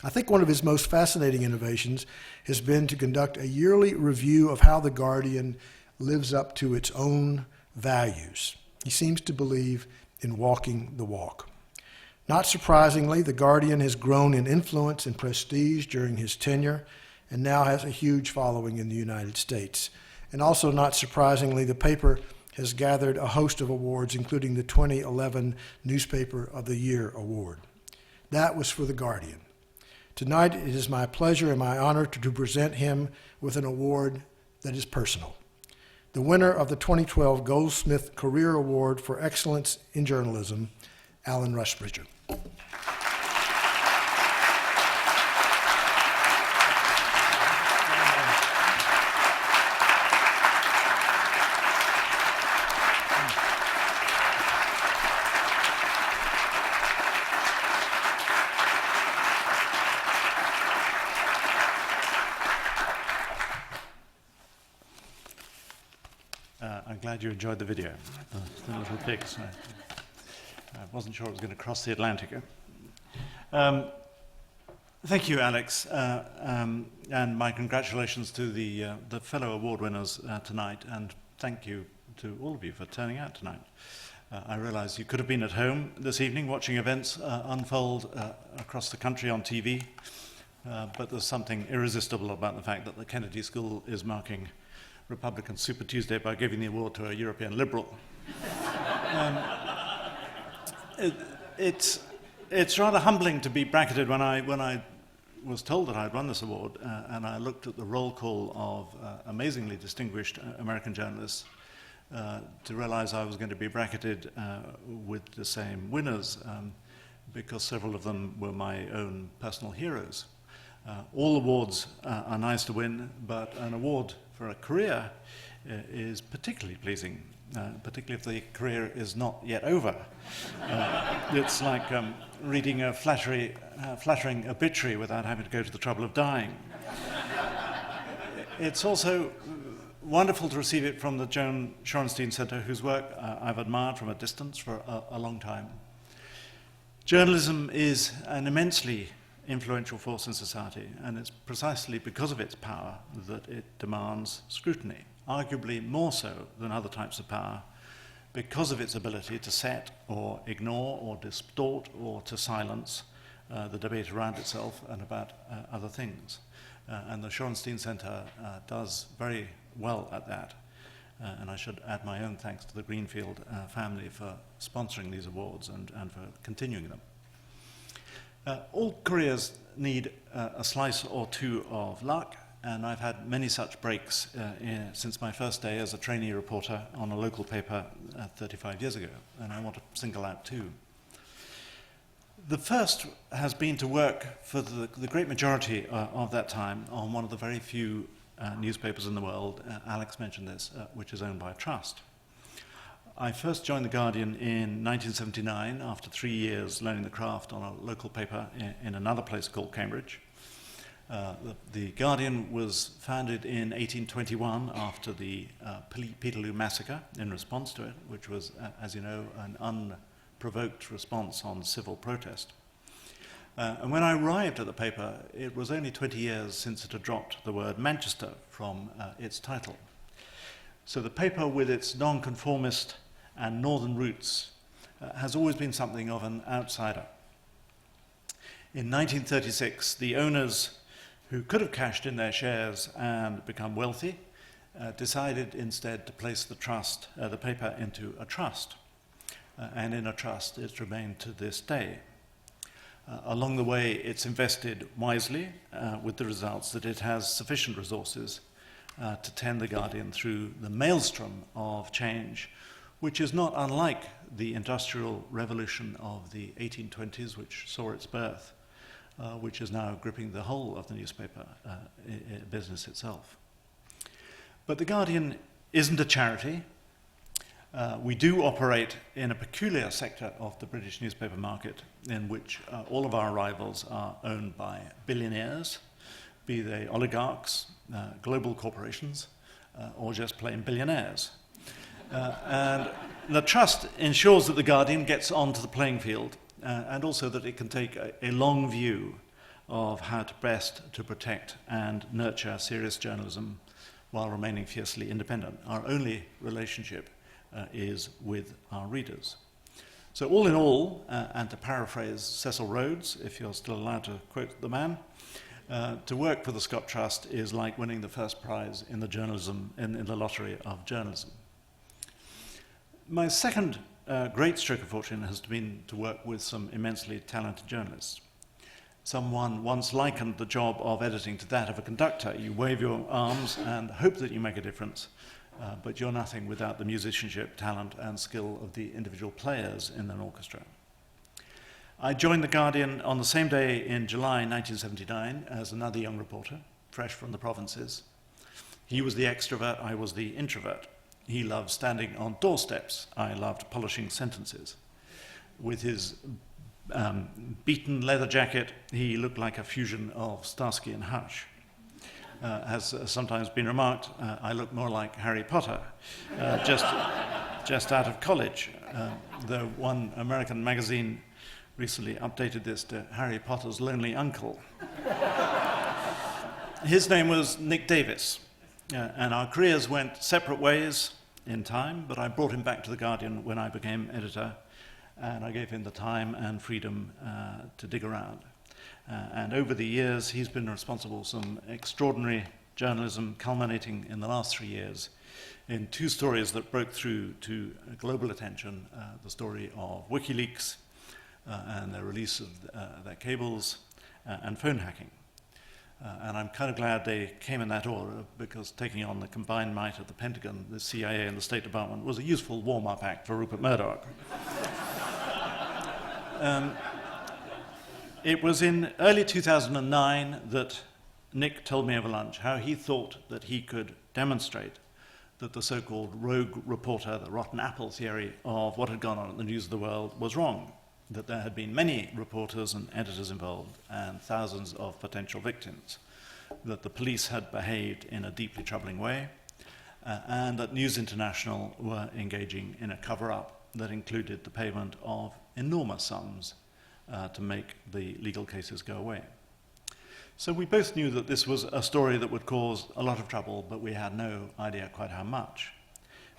I think one of his most fascinating innovations has been to conduct a yearly review of how The Guardian lives up to its own values. He seems to believe in walking the walk. Not surprisingly, The Guardian has grown in influence and prestige during his tenure and now has a huge following in the United States. And also not surprisingly, the paper has gathered a host of awards, including the 2011 Newspaper of the Year award. That was for The Guardian. Tonight, it is my pleasure and my honor to present him with an award that is personal. The winner of the 2012 Goldsmith Career Award for Excellence in Journalism, Alan Rusbridger. I'm glad you enjoyed the video, the little pigs. I wasn't sure it was going to cross the Atlantic. Thank you, Alex, and my congratulations to the fellow award winners tonight, and thank you to all of you for turning out tonight. I realize you could have been at home this evening watching events unfold across the country on TV, but there's something irresistible about the fact that the Kennedy School is marking Republican Super Tuesday by giving the award to a European liberal. It's rather humbling to be bracketed when I was told that I'd won this award, and I looked at the roll call of amazingly distinguished American journalists to realize I was going to be bracketed with the same winners, because several of them were my own personal heroes. All awards are nice to win, but an award for a career is particularly pleasing, particularly if the career is not yet over. It's like reading a flattering obituary without having to go to the trouble of dying. It's also wonderful to receive it from the Joan Shorenstein Center, whose work I've admired from a distance for a long time. Journalism is an immensely influential force in society, and it's precisely because of its power that it demands scrutiny, arguably more so than other types of power, because of its ability to set or ignore or distort or to silence the debate around itself and about other things. And the Shorenstein Center does very well at that. And I should add my own thanks to the Greenfield family for sponsoring these awards and for continuing them. All careers need a slice or two of luck, and I've had many such breaks since my first day as a trainee reporter on a local paper 35 years ago, and I want to single out two. The first has been to work for the great majority of that time on one of the very few newspapers in the world, Alex mentioned this, which is owned by a trust. I first joined The Guardian in 1979 after 3 years learning the craft on a local paper in another place called Cambridge. The Guardian was founded in 1821 after the Peterloo Massacre in response to it, which was, as you know, an unprovoked response on civil protest. And when I arrived at the paper, it was only 20 years since it had dropped the word Manchester from its title. So the paper, with its nonconformist and northern roots, has always been something of an outsider. In 1936, the owners who could have cashed in their shares and become wealthy decided instead to place the paper into a trust. And in a trust, it's remained to this day. Along the way, it's invested wisely with the results that it has sufficient resources to tend the Guardian through the maelstrom of change, which is not unlike the Industrial Revolution of the 1820s, which saw its birth, which is now gripping the whole of the newspaper business itself. But the Guardian isn't a charity. We do operate in a peculiar sector of the British newspaper market in which all of our rivals are owned by billionaires, be they oligarchs, global corporations, or just plain billionaires. And the trust ensures that the Guardian gets onto the playing field and also that it can take a long view of how to best to protect and nurture serious journalism while remaining fiercely independent. Our only relationship is with our readers. So all in all, and to paraphrase Cecil Rhodes, if you're still allowed to quote the man, to work for the Scott Trust is like winning the first prize in the lottery of journalism. My second great stroke of fortune has been to work with some immensely talented journalists. Someone once likened the job of editing to that of a conductor. You wave your arms and hope that you make a difference, but you're nothing without the musicianship, talent, and skill of the individual players in an orchestra. I joined The Guardian on the same day in July 1979 as another young reporter, fresh from the provinces. He was the extrovert, I was the introvert. He loved standing on doorsteps. I loved polishing sentences. With his beaten leather jacket, he looked like a fusion of Starsky and Hutch. Has sometimes been remarked, I look more like Harry Potter, just out of college. Though one American magazine recently updated this to Harry Potter's lonely uncle. His name was Nick Davis, and our careers went separate ways in time, but I brought him back to The Guardian when I became editor, and I gave him the time and freedom to dig around. And over the years, he's been responsible for some extraordinary journalism, culminating in the last 3 years in 2 stories that broke through to global attention, the story of WikiLeaks and the release of their cables and phone hacking. And I'm kind of glad they came in that order, because taking on the combined might of the Pentagon, the CIA, and the State Department was a useful warm-up act for Rupert Murdoch. It was in early 2009 that Nick told me over lunch how he thought that he could demonstrate that the so-called rogue reporter, the rotten apple theory of what had gone on at the News of the World was wrong, that there had been many reporters and editors involved and thousands of potential victims, that the police had behaved in a deeply troubling way, and that News International were engaging in a cover-up that included the payment of enormous sums to make the legal cases go away. So we both knew that this was a story that would cause a lot of trouble, but we had no idea quite how much.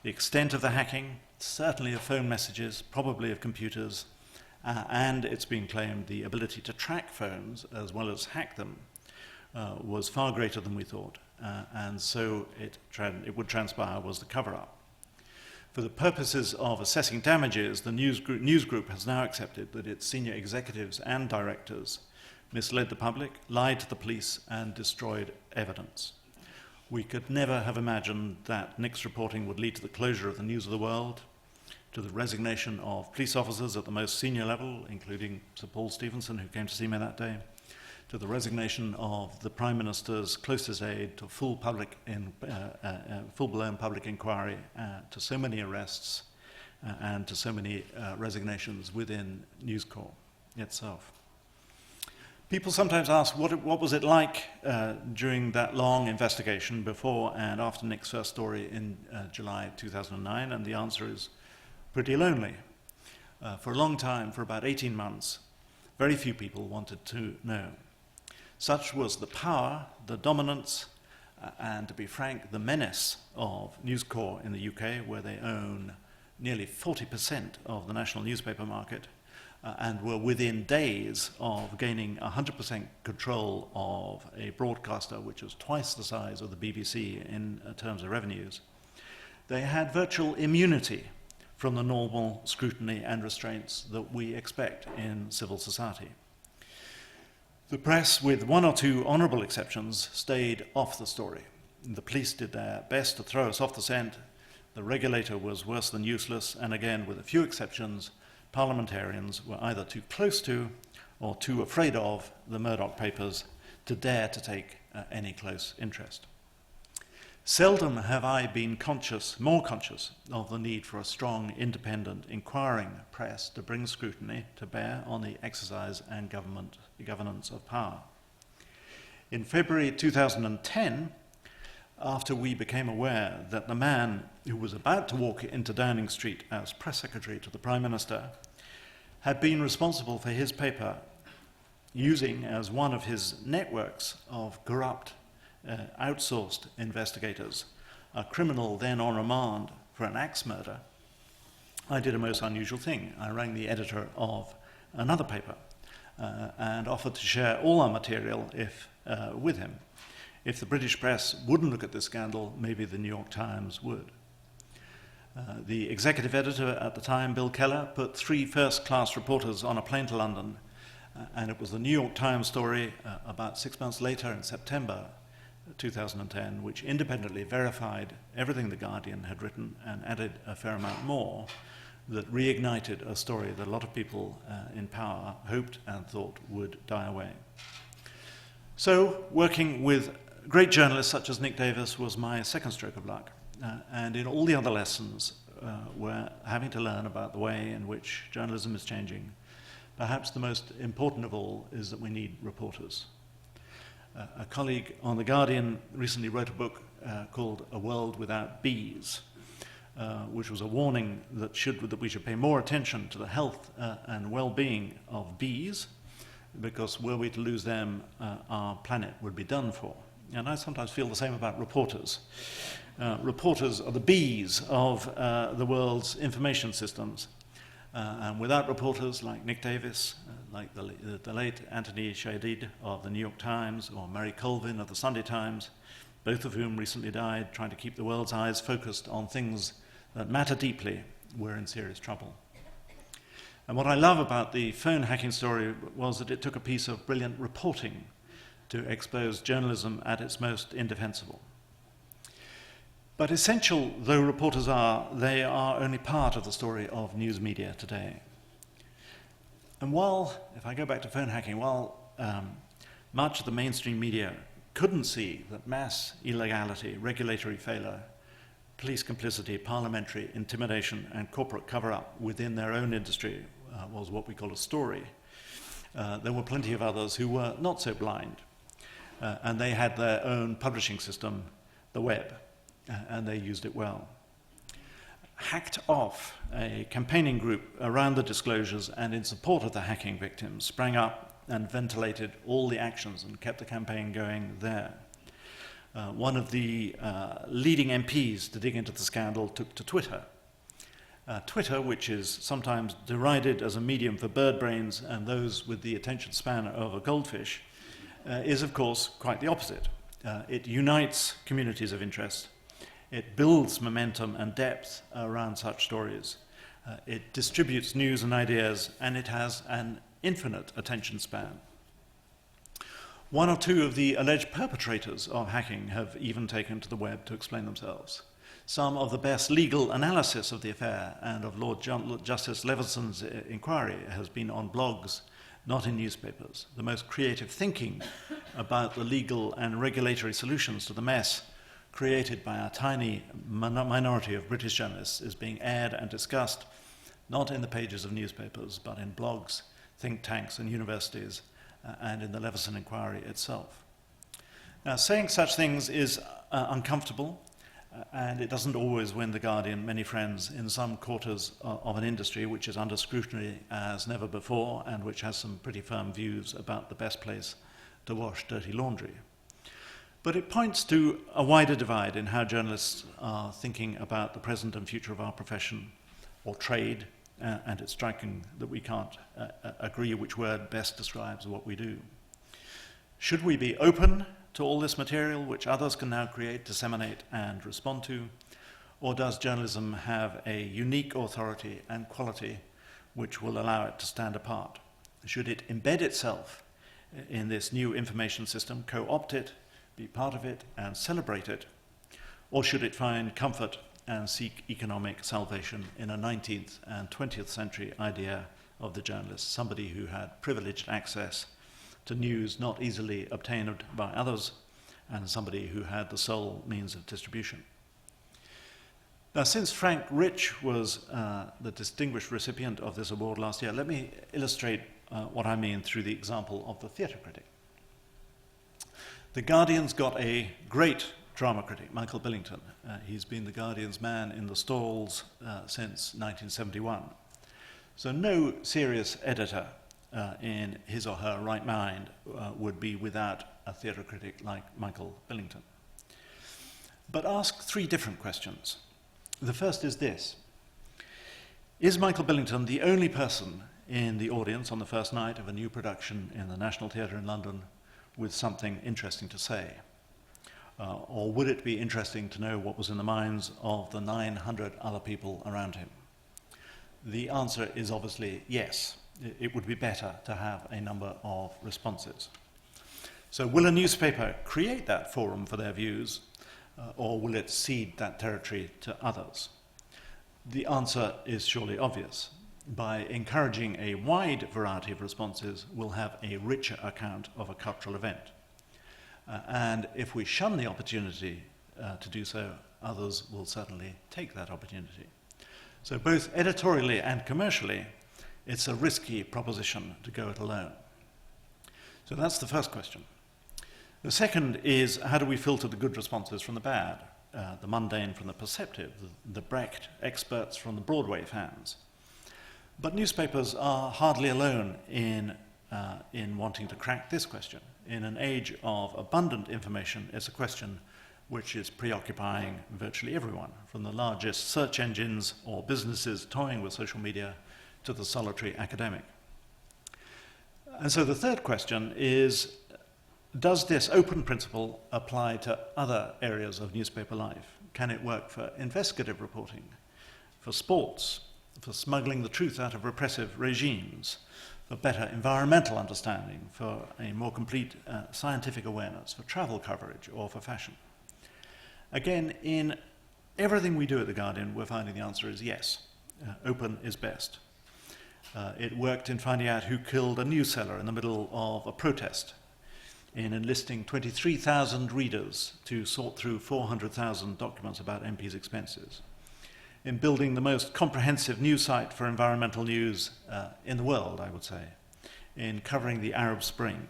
The extent of the hacking, certainly of phone messages, probably of computers, and it's been claimed the ability to track phones as well as hack them was far greater than we thought, and so it would transpire was the cover-up. For the purposes of assessing damages, the news group has now accepted that its senior executives and directors misled the public, lied to the police, and destroyed evidence. We could never have imagined that Nick's reporting would lead to the closure of the News of the World, to the resignation of police officers at the most senior level, including Sir Paul Stephenson, who came to see me that day, to the resignation of the Prime Minister's closest aide, to full-blown public inquiry, to so many arrests, and to so many resignations within News Corp itself. People sometimes ask, what was it like during that long investigation before and after Nick's first story in July 2009? And the answer is pretty lonely. For a long time, for about 18 months, very few people wanted to know. Such was the power, the dominance, and to be frank, the menace of News Corp in the UK, where they own nearly 40% of the national newspaper market, and were within days of gaining 100% control of a broadcaster which was twice the size of the BBC in terms of revenues. They had virtual immunity from the normal scrutiny and restraints that we expect in civil society. The press, with one or two honourable exceptions, stayed off the story. The police did their best to throw us off the scent. The regulator was worse than useless, and again, with a few exceptions, parliamentarians were either too close to or too afraid of the Murdoch papers to dare to take any close interest. Seldom have I been more conscious of the need for a strong, independent, inquiring press to bring scrutiny to bear on the exercise and governance of power. In February 2010, after we became aware that the man who was about to walk into Downing Street as press secretary to the Prime Minister had been responsible for his paper using as one of his networks of corrupt outsourced investigators a criminal then on remand for an axe murder, I did a most unusual thing. I rang the editor of another paper and offered to share all our material with him. If the British press wouldn't look at this scandal, maybe the New York Times would. The executive editor at the time, Bill Keller, put 3 first-class reporters on a plane to London, and it was the New York Times story about 6 months later in September 2010, which independently verified everything The Guardian had written and added a fair amount more, that reignited a story that a lot of people in power hoped and thought would die away. So, working with great journalists such as Nick Davis was my second stroke of luck, and in all the other lessons we're having to learn about the way in which journalism is changing. Perhaps the most important of all is that we need reporters. A colleague on The Guardian recently wrote a book called A World Without Bees, which was a warning that we should pay more attention to the health and well-being of bees, because were we to lose them, our planet would be done for. And I sometimes feel the same about reporters. Reporters are the bees of the world's information systems. And without reporters like Nick Davis, like the late Anthony Shadid of the New York Times, or Mary Colvin of the Sunday Times, both of whom recently died trying to keep the world's eyes focused on things that matter deeply, we're in serious trouble. And what I love about the phone hacking story was that it took a piece of brilliant reporting to expose journalism at its most indefensible. But essential though reporters are, they are only part of the story of news media today. And while, if I go back to phone hacking, while much of the mainstream media couldn't see that mass illegality, regulatory failure, police complicity, parliamentary intimidation, and corporate cover-up within their own industry was what we call a story, there were plenty of others who were not so blind. And they had their own publishing system, the web, and they used it well. Hacked Off, a campaigning group around the disclosures and in support of the hacking victims, sprang up and ventilated all the actions and kept the campaign going there. One of the leading MPs to dig into the scandal took to Twitter. Twitter, which is sometimes derided as a medium for bird brains and those with the attention span of a goldfish, is of course quite the opposite. It unites communities of interest. It builds momentum and depth around such stories. It distributes news and ideas, and it has an infinite attention span. One or two of the alleged perpetrators of hacking have even taken to the web to explain themselves. Some of the best legal analysis of the affair and of Lord Justice Leveson's inquiry has been on blogs, not in newspapers. The most creative thinking about the legal and regulatory solutions to the mess created by a tiny minority of British journalists is being aired and discussed not in the pages of newspapers, but in blogs, think tanks and universities, and in the Leveson inquiry itself. Now, saying such things is uncomfortable, and it doesn't always win The Guardian many friends in some quarters of an industry which is under scrutiny as never before, and which has some pretty firm views about the best place to wash dirty laundry. But it points to a wider divide in how journalists are thinking about the present and future of our profession, or trade, and it's striking that we can't agree which word best describes what we do. Should we be open to all this material which others can now create, disseminate, and respond to? Or does journalism have a unique authority and quality which will allow it to stand apart? Should it embed itself in this new information system, co-opt it, be part of it, and celebrate it? Or should it find comfort and seek economic salvation in a 19th and 20th century idea of the journalist, somebody who had privileged access to news not easily obtained by others, and somebody who had the sole means of distribution? Now, since Frank Rich was the distinguished recipient of this award last year, let me illustrate what I mean through the example of the theatre critic. The Guardian's got a great drama critic, Michael Billington. He's been the Guardian's man in the stalls since 1971. So no serious editor in his or her right mind would be without a theatre critic like Michael Billington. But ask three different questions. The first is this: is Michael Billington the only person in the audience on the first night of a new production in the National Theatre in London with something interesting to say? Or would it be interesting to know what was in the minds of the 900 other people around him? The answer is obviously yes. It would be better to have a number of responses. So will a newspaper create that forum for their views, or will it cede that territory to others? The answer is surely obvious. By encouraging a wide variety of responses, we'll have a richer account of a cultural event. And if we shun the opportunity to do so, others will certainly take that opportunity. So both editorially and commercially, it's a risky proposition to go it alone. So that's the first question. The second is, how do we filter the good responses from the bad, the mundane from the perceptive, the Brecht experts from the Broadway fans? But newspapers are hardly alone in wanting to crack this question. In an age of abundant information, it's a question which is preoccupying virtually everyone, from the largest search engines or businesses toying with social media to the solitary academic. And so the third question is, does this open principle apply to other areas of newspaper life? Can it work for investigative reporting, for sports, for smuggling the truth out of repressive regimes, for better environmental understanding, for a more complete scientific awareness, for travel coverage, or for fashion? Again, in everything we do at The Guardian, we're finding the answer is yes. Open is best. It worked in finding out who killed a news seller in the middle of a protest, in enlisting 23,000 readers to sort through 400,000 documents about MPs' expenses, in building the most comprehensive news site for environmental news in the world, I would say, in covering the Arab Spring,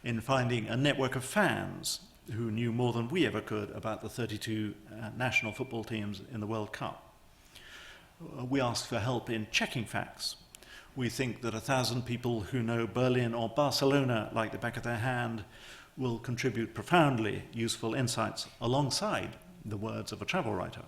in finding a network of fans who knew more than we ever could about the 32 national football teams in the World Cup. We asked for help in checking facts. We think that 1,000 people who know Berlin or Barcelona like the back of their hand will contribute profoundly useful insights alongside the words of a travel writer.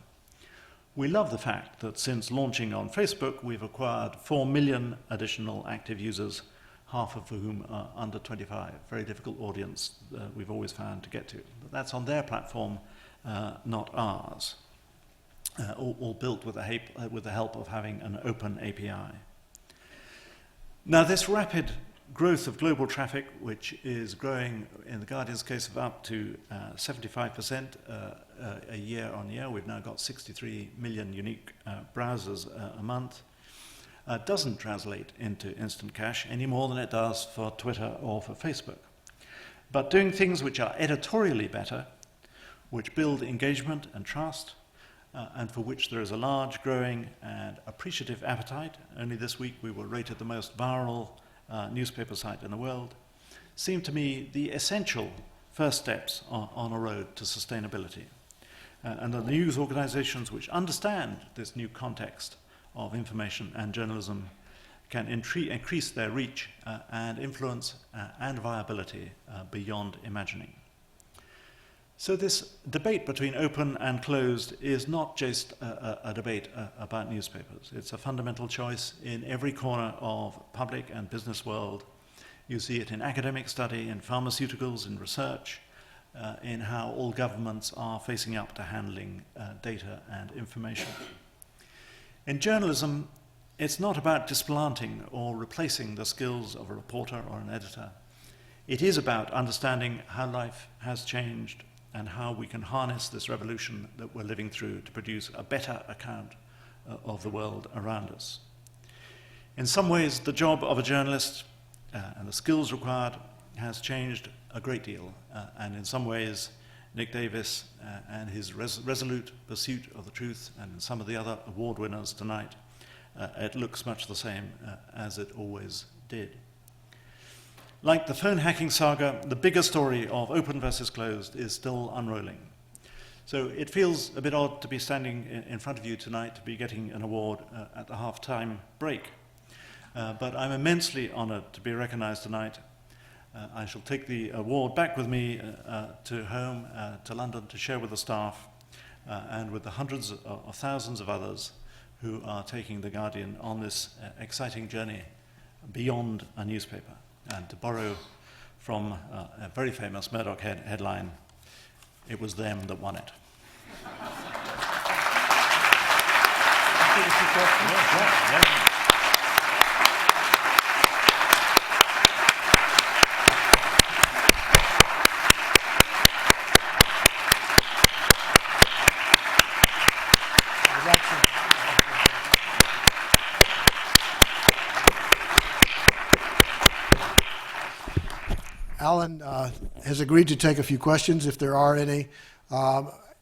We love the fact that since launching on Facebook, we've acquired 4 million additional active users, half of whom are under 25. Very difficult audience we've always found to get to. But that's on their platform, not ours. All built with the help of having an open API. Now, this rapid growth of global traffic, which is growing, in the Guardian's case, of up to 75% a year on year. We've now got 63 million unique browsers a month. Doesn't translate into instant cash any more than it does for Twitter or for Facebook. But doing things which are editorially better, which build engagement and trust, and for which there is a large, growing, and appreciative appetite. Only this week we were rated the most viral newspaper site in the world, seem to me the essential first steps on a road to sustainability. And the news organizations which understand this new context of information and journalism can increase their reach and influence and viability beyond imagining. So this debate between open and closed is not just a debate about newspapers. It's a fundamental choice in every corner of public and business world. You see it in academic study, in pharmaceuticals, in research, in how all governments are facing up to handling data and information. In journalism, it's not about displanting or replacing the skills of a reporter or an editor. It is about understanding how life has changed and how we can harness this revolution that we're living through to produce a better account of the world around us. In some ways, the job of a journalist and the skills required has changed a great deal, and in some ways, Nick Davis and his resolute pursuit of the truth, and in some of the other award winners tonight, it looks much the same as it always did. Like the phone hacking saga, the bigger story of open versus closed is still unrolling. So it feels a bit odd to be standing in front of you tonight to be getting an award at the half-time break. But I'm immensely honored to be recognized tonight. I shall take the award back with me to home, to London, to share with the staff and with the hundreds of thousands of others who are taking The Guardian on this exciting journey beyond a newspaper. And to borrow from a very famous Murdoch headline, it was them that won it. Alan has agreed to take a few questions if there are any.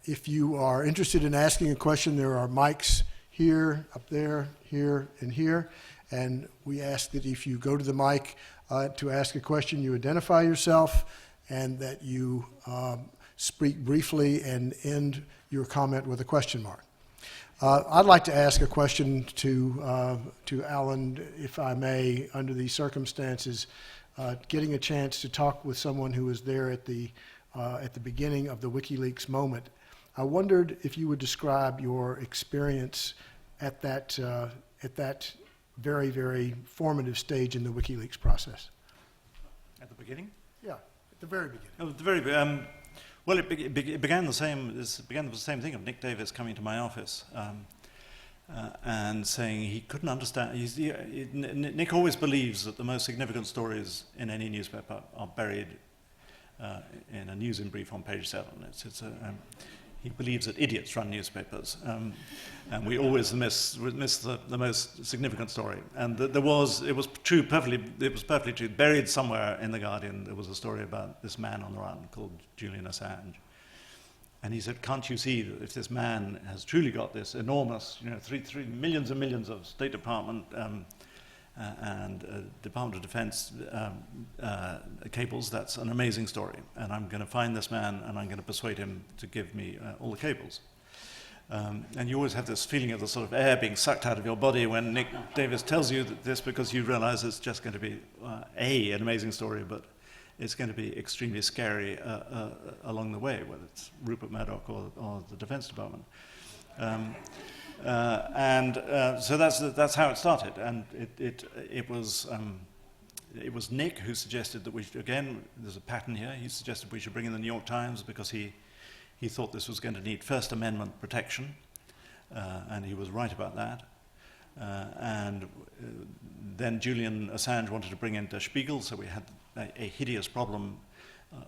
If you are interested in asking a question, there are mics here, up there, here, and here. And we ask that if you go to the mic to ask a question, you identify yourself and that you speak briefly and end your comment with a question mark. I'd like to ask a question to Alan, if I may, under these circumstances. Getting a chance to talk with someone who was there at the beginning of the WikiLeaks moment, I wondered if you would describe your experience at that very, very formative stage in the WikiLeaks process. At the beginning? Yeah, at the very beginning. Oh, at the very beginning. Well, it began the same. It began with the same thing of Nick Davis coming to my office. And saying he couldn't understand. Nick always believes that the most significant stories in any newspaper are buried in a news in brief on page 7. He believes that idiots run newspapers, and we always miss the most significant story. And it was perfectly true. Buried somewhere in The Guardian, there was a story about this man on the run called Julian Assange. And he said, can't you see that if this man has truly got this enormous, three millions and millions of State Department and Department of Defense cables, that's an amazing story. And I'm going to find this man and I'm going to persuade him to give me all the cables. And you always have this feeling of the sort of air being sucked out of your body when Nick Davis tells you this, because you realize it's just going to be, an amazing story, but it's going to be extremely scary along the way, whether it's Rupert Murdoch or the Defense Department. So that's how it started. And it was Nick who suggested that we should, again, there's a pattern here, he suggested we should bring in the New York Times because he thought this was going to need First Amendment protection, and he was right about that. Then Julian Assange wanted to bring in Der Spiegel, so we had a hideous problem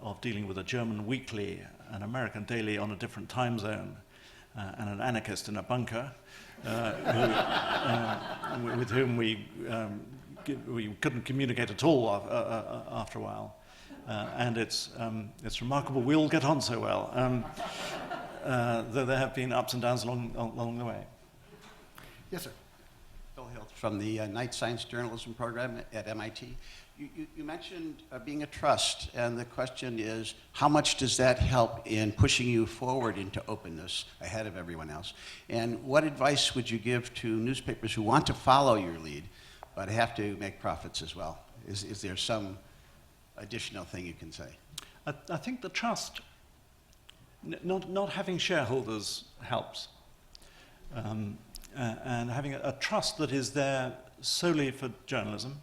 of dealing with a German weekly, an American daily on a different time zone, and an anarchist in a bunker, with whom we couldn't communicate at all after a while. And it's remarkable we all get on so well, though there have been ups and downs along the way. Yes, sir. Bill Hilt from the Night Science Journalism program at MIT. You mentioned being a trust, and the question is, how much does that help in pushing you forward into openness ahead of everyone else? And what advice would you give to newspapers who want to follow your lead, but have to make profits as well? Is there some additional thing you can say? I think the trust not having shareholders helps. And having a trust that is there solely for journalism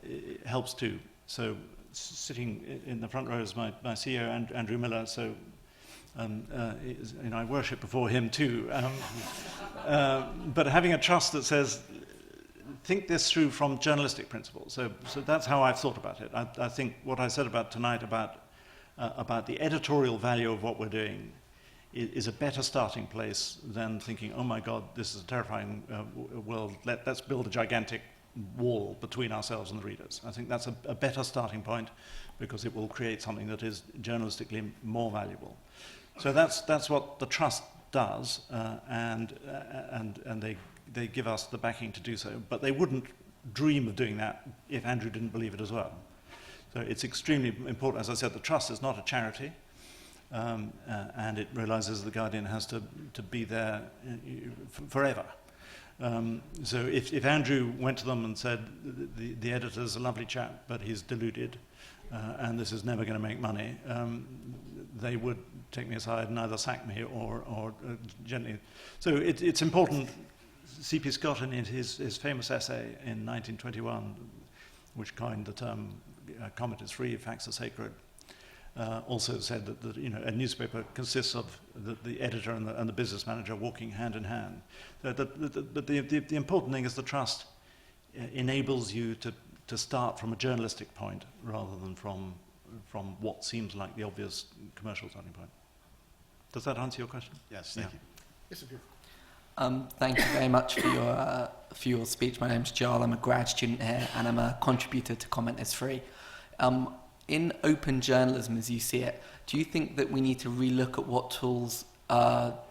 it helps too. So sitting in the front row is my CEO, Andrew Miller, so I worship before him too. But having a trust that says, think this through from journalistic principles. So that's how I've thought about it. I think what I said about tonight about the editorial value of what we're doing is a better starting place than thinking, oh my God, this is a terrifying world, let's build a gigantic wall between ourselves and the readers. I think that's a better starting point because it will create something that is journalistically more valuable. So that's what the trust does, and they give us the backing to do so, but they wouldn't dream of doing that if Andrew didn't believe it as well. So it's extremely important. As I said, the trust is not a charity, and it realizes the Guardian has to be there forever. So if Andrew went to them and said, the editor's a lovely chap, but he's deluded, and this is never going to make money, they would take me aside and either sack me or gently. So it's important. C.P. Scott, in his famous essay in 1921, which coined the term "comment is free, facts are sacred," also said that a newspaper consists of the editor and the business manager walking hand in hand. But the important thing is the trust enables you to start from a journalistic point rather than from what seems like the obvious commercial starting point. Does that answer your question? Yes, thank you. Yes, sir. Thank you very much for your speech. My name's Joel. I'm a grad student here, and I'm a contributor to Comment is Free. In open journalism, as you see it, do you think that we need to relook at what tools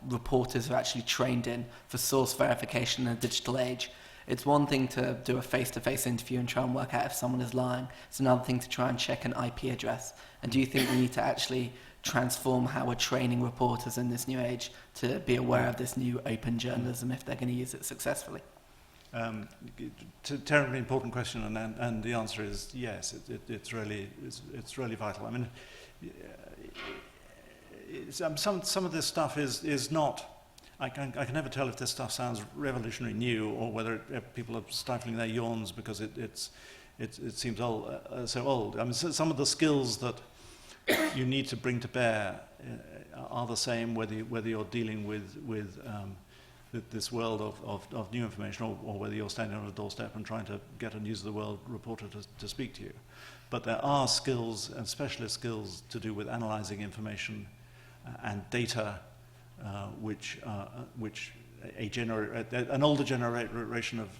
reporters are actually trained in for source verification in a digital age? It's one thing to do a face-to-face interview and try and work out if someone is lying. It's another thing to try and check an IP address. And do you think we need to actually transform how we're training reporters in this new age to be aware of this new open journalism if they're going to use it successfully? It's a terribly important question, and the answer is yes. It's really vital. I mean, some of this stuff is not. I can never tell if this stuff sounds revolutionary new or whether people are stifling their yawns because it seems old, so old. I mean, some of the skills that you need to bring to bear are the same whether you're dealing with this world of new information or whether you're standing on a doorstep and trying to get a News of the World reporter to speak to you. But there are skills and specialist skills to do with analysing information and data which an older generation of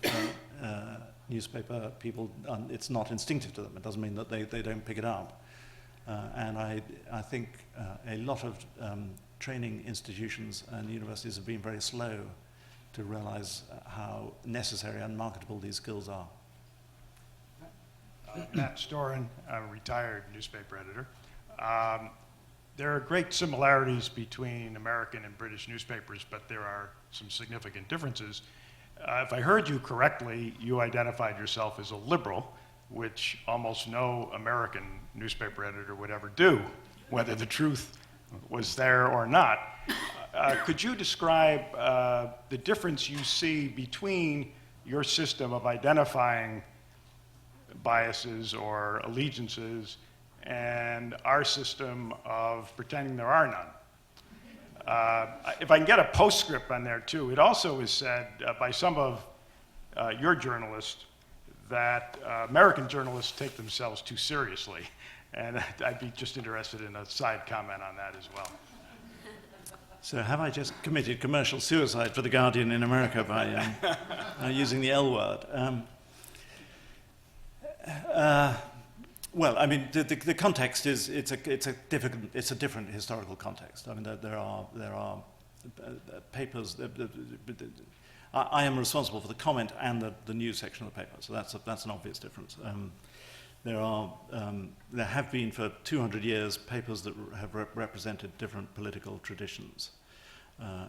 newspaper people, it's not instinctive to them. It doesn't mean that they don't pick it up. And I think a lot of training institutions and universities have been very slow to realize how necessary and marketable these skills are. Matt Storin, a retired newspaper editor. There are great similarities between American and British newspapers, but there are some significant differences. If I heard you correctly, you identified yourself as a liberal, which almost no American newspaper editor would ever do, whether the truth was there or not. Could you describe the difference you see between your system of identifying biases or allegiances and our system of pretending there are none? If I can get a postscript on there too, it also is said by some of your journalists that American journalists take themselves too seriously. And I'd be just interested in a side comment on that as well. So have I just committed commercial suicide for The Guardian in America by using the L word? Well, I mean, the context is it's a different historical context. I mean, there are papers. I am responsible for the comment and the news section of the paper, so that's an obvious difference. There have been for 200 years papers that have represented different political traditions,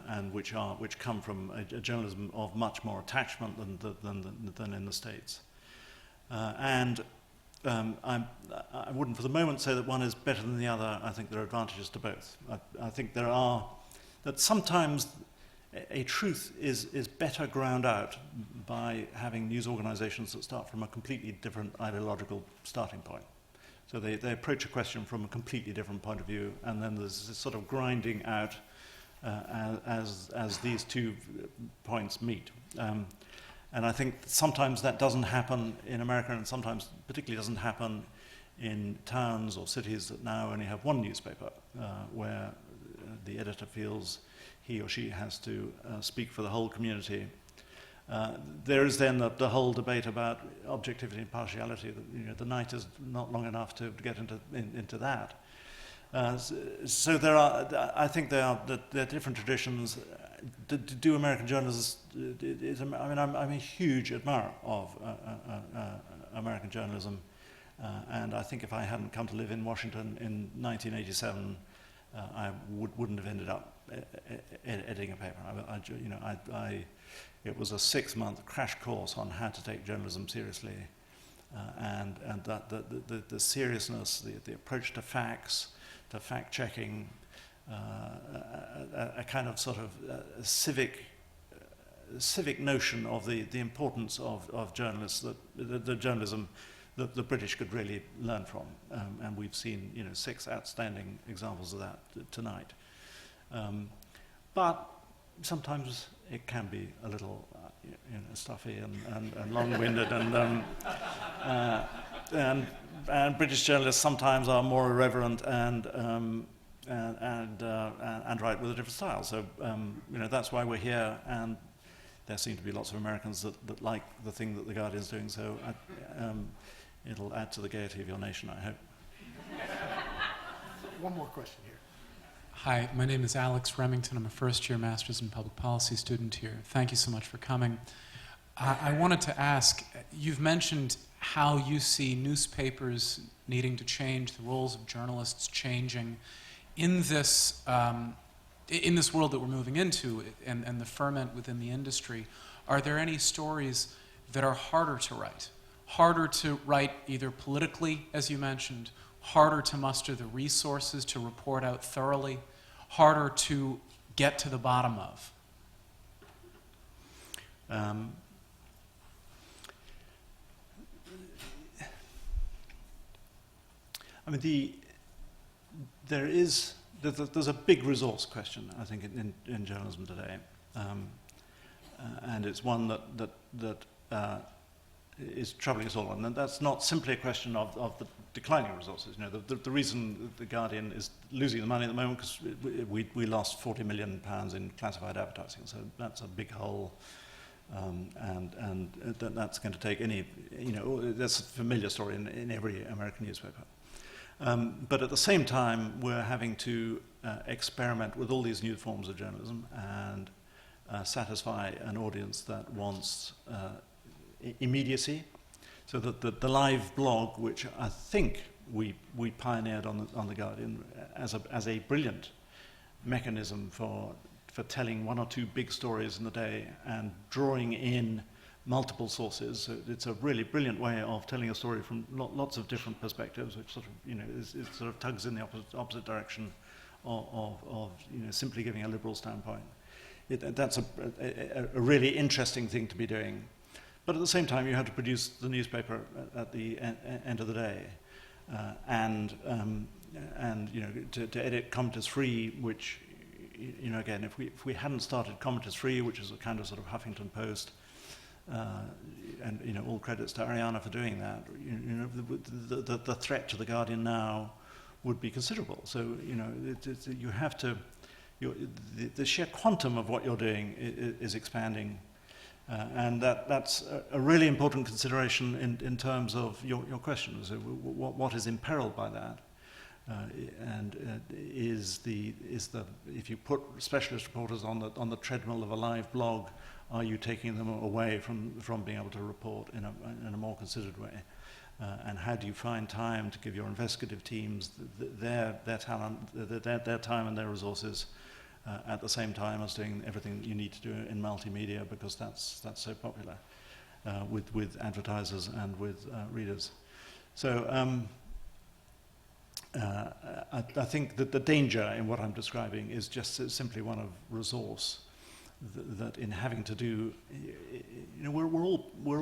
and which come from a journalism of much more attachment than in the States. And I wouldn't for the moment say that one is better than the other. I think there are advantages to both. I think that sometimes a truth is better ground out by having news organizations that start from a completely different ideological starting point. So they approach a question from a completely different point of view, and then there's this sort of grinding out as these two points meet. And I think sometimes that doesn't happen in America, and sometimes particularly doesn't happen in towns or cities that now only have one newspaper, where the editor feels he or she has to speak for the whole community. There is then the whole debate about objectivity and partiality. The night is not long enough to get into that. So there are, I think there are different traditions. Do American journalists? I'm a huge admirer of American journalism, and I think if I hadn't come to live in Washington in 1987, I wouldn't have ended up editing a paper. It was a 6-month crash course on how to take journalism seriously, and that the seriousness, the approach to facts, to fact checking, a kind of sort of civic notion of the importance of journalists, the journalism that the British could really learn from, and we've seen 6 outstanding examples of that tonight. But sometimes it can be a little stuffy and long-winded, and British journalists sometimes are more irreverent and write with a different style. So that's why we're here, and there seem to be lots of Americans that like the thing that The Guardian's doing. So it'll add to the gaiety of your nation, I hope. One more question here. Hi, my name is Alex Remington. I'm a first-year Master's in Public Policy student here. Thank you so much for coming. I wanted to ask, you've mentioned how you see newspapers needing to change, the roles of journalists changing in this world that we're moving into and the ferment within the industry. Are there any stories that are harder to write? Harder to write either politically, as you mentioned, harder to muster the resources to report out thoroughly, harder to get to the bottom of? There's a big resource question, I think, in journalism today, and it's one that is troubling us all. And that's not simply a question of the declining resources. The reason The Guardian is losing the money at the moment because we lost £40 million in classified advertising, so that's a big hole, and that's going to take that's a familiar story in every American newspaper. But at the same time, we're having to experiment with all these new forms of journalism and satisfy an audience that wants immediacy. So that the live blog, which I think we pioneered on the Guardian as a brilliant mechanism for telling one or two big stories in the day and drawing in multiple sources. So it's a really brilliant way of telling a story from lots of different perspectives, which sort of it sort of tugs in the opposite direction of simply giving a liberal standpoint. That's a really interesting thing to be doing. But at the same time, you have to produce the newspaper at the end of the day, and to edit Commenters Free, which again, if we hadn't started Commenters Free, which is a kind of sort of Huffington Post, and all credits to Ariana for doing that, the threat to the Guardian now would be considerable. So you have to, the sheer quantum of what you're doing is expanding. And that's a really important consideration in terms of your question. So what is imperiled by that? Is if you put specialist reporters on the treadmill of a live blog, are you taking them away from being able to report in a more considered way? And how do you find time to give your investigative teams their talent, their time and their resources? At the same time as doing everything you need to do in multimedia, because that's so popular with advertisers and with readers. So I think that the danger in what I'm describing is just simply one of resource. That in having to do, we're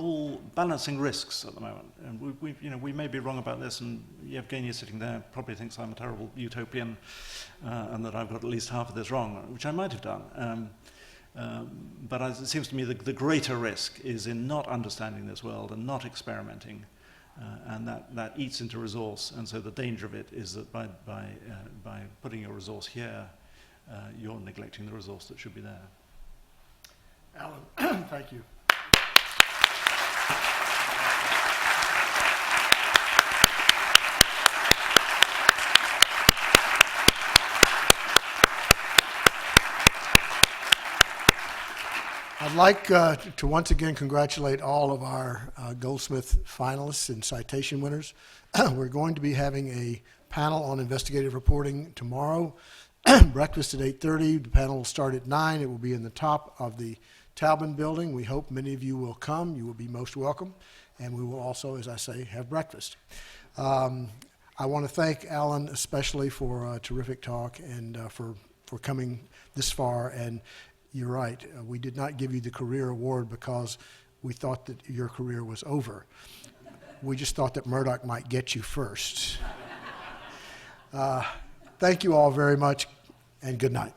all balancing risks at the moment, and we may be wrong about this. And Yevgeny sitting there probably thinks I'm a terrible utopian, and that I've got at least half of this wrong, which I might have done. But it seems to me the greater risk is in not understanding this world and not experimenting, and that eats into resource. And so the danger of it is that by putting your resource here, you're neglecting the resource that should be there. Alan, thank you. I'd like to once again congratulate all of our Goldsmith finalists and citation winners. We're going to be having a panel on investigative reporting tomorrow. Breakfast at 8:30. The panel will start at 9. It will be in the top of the Taubman building. We hope many of you will come. You will be most welcome. And we will also, as I say, have breakfast. I want to thank Alan especially for a terrific talk and for coming this far. And you're right, we did not give you the career award because we thought that your career was over. We just thought that Murdoch might get you first. Thank you all very much, and good night.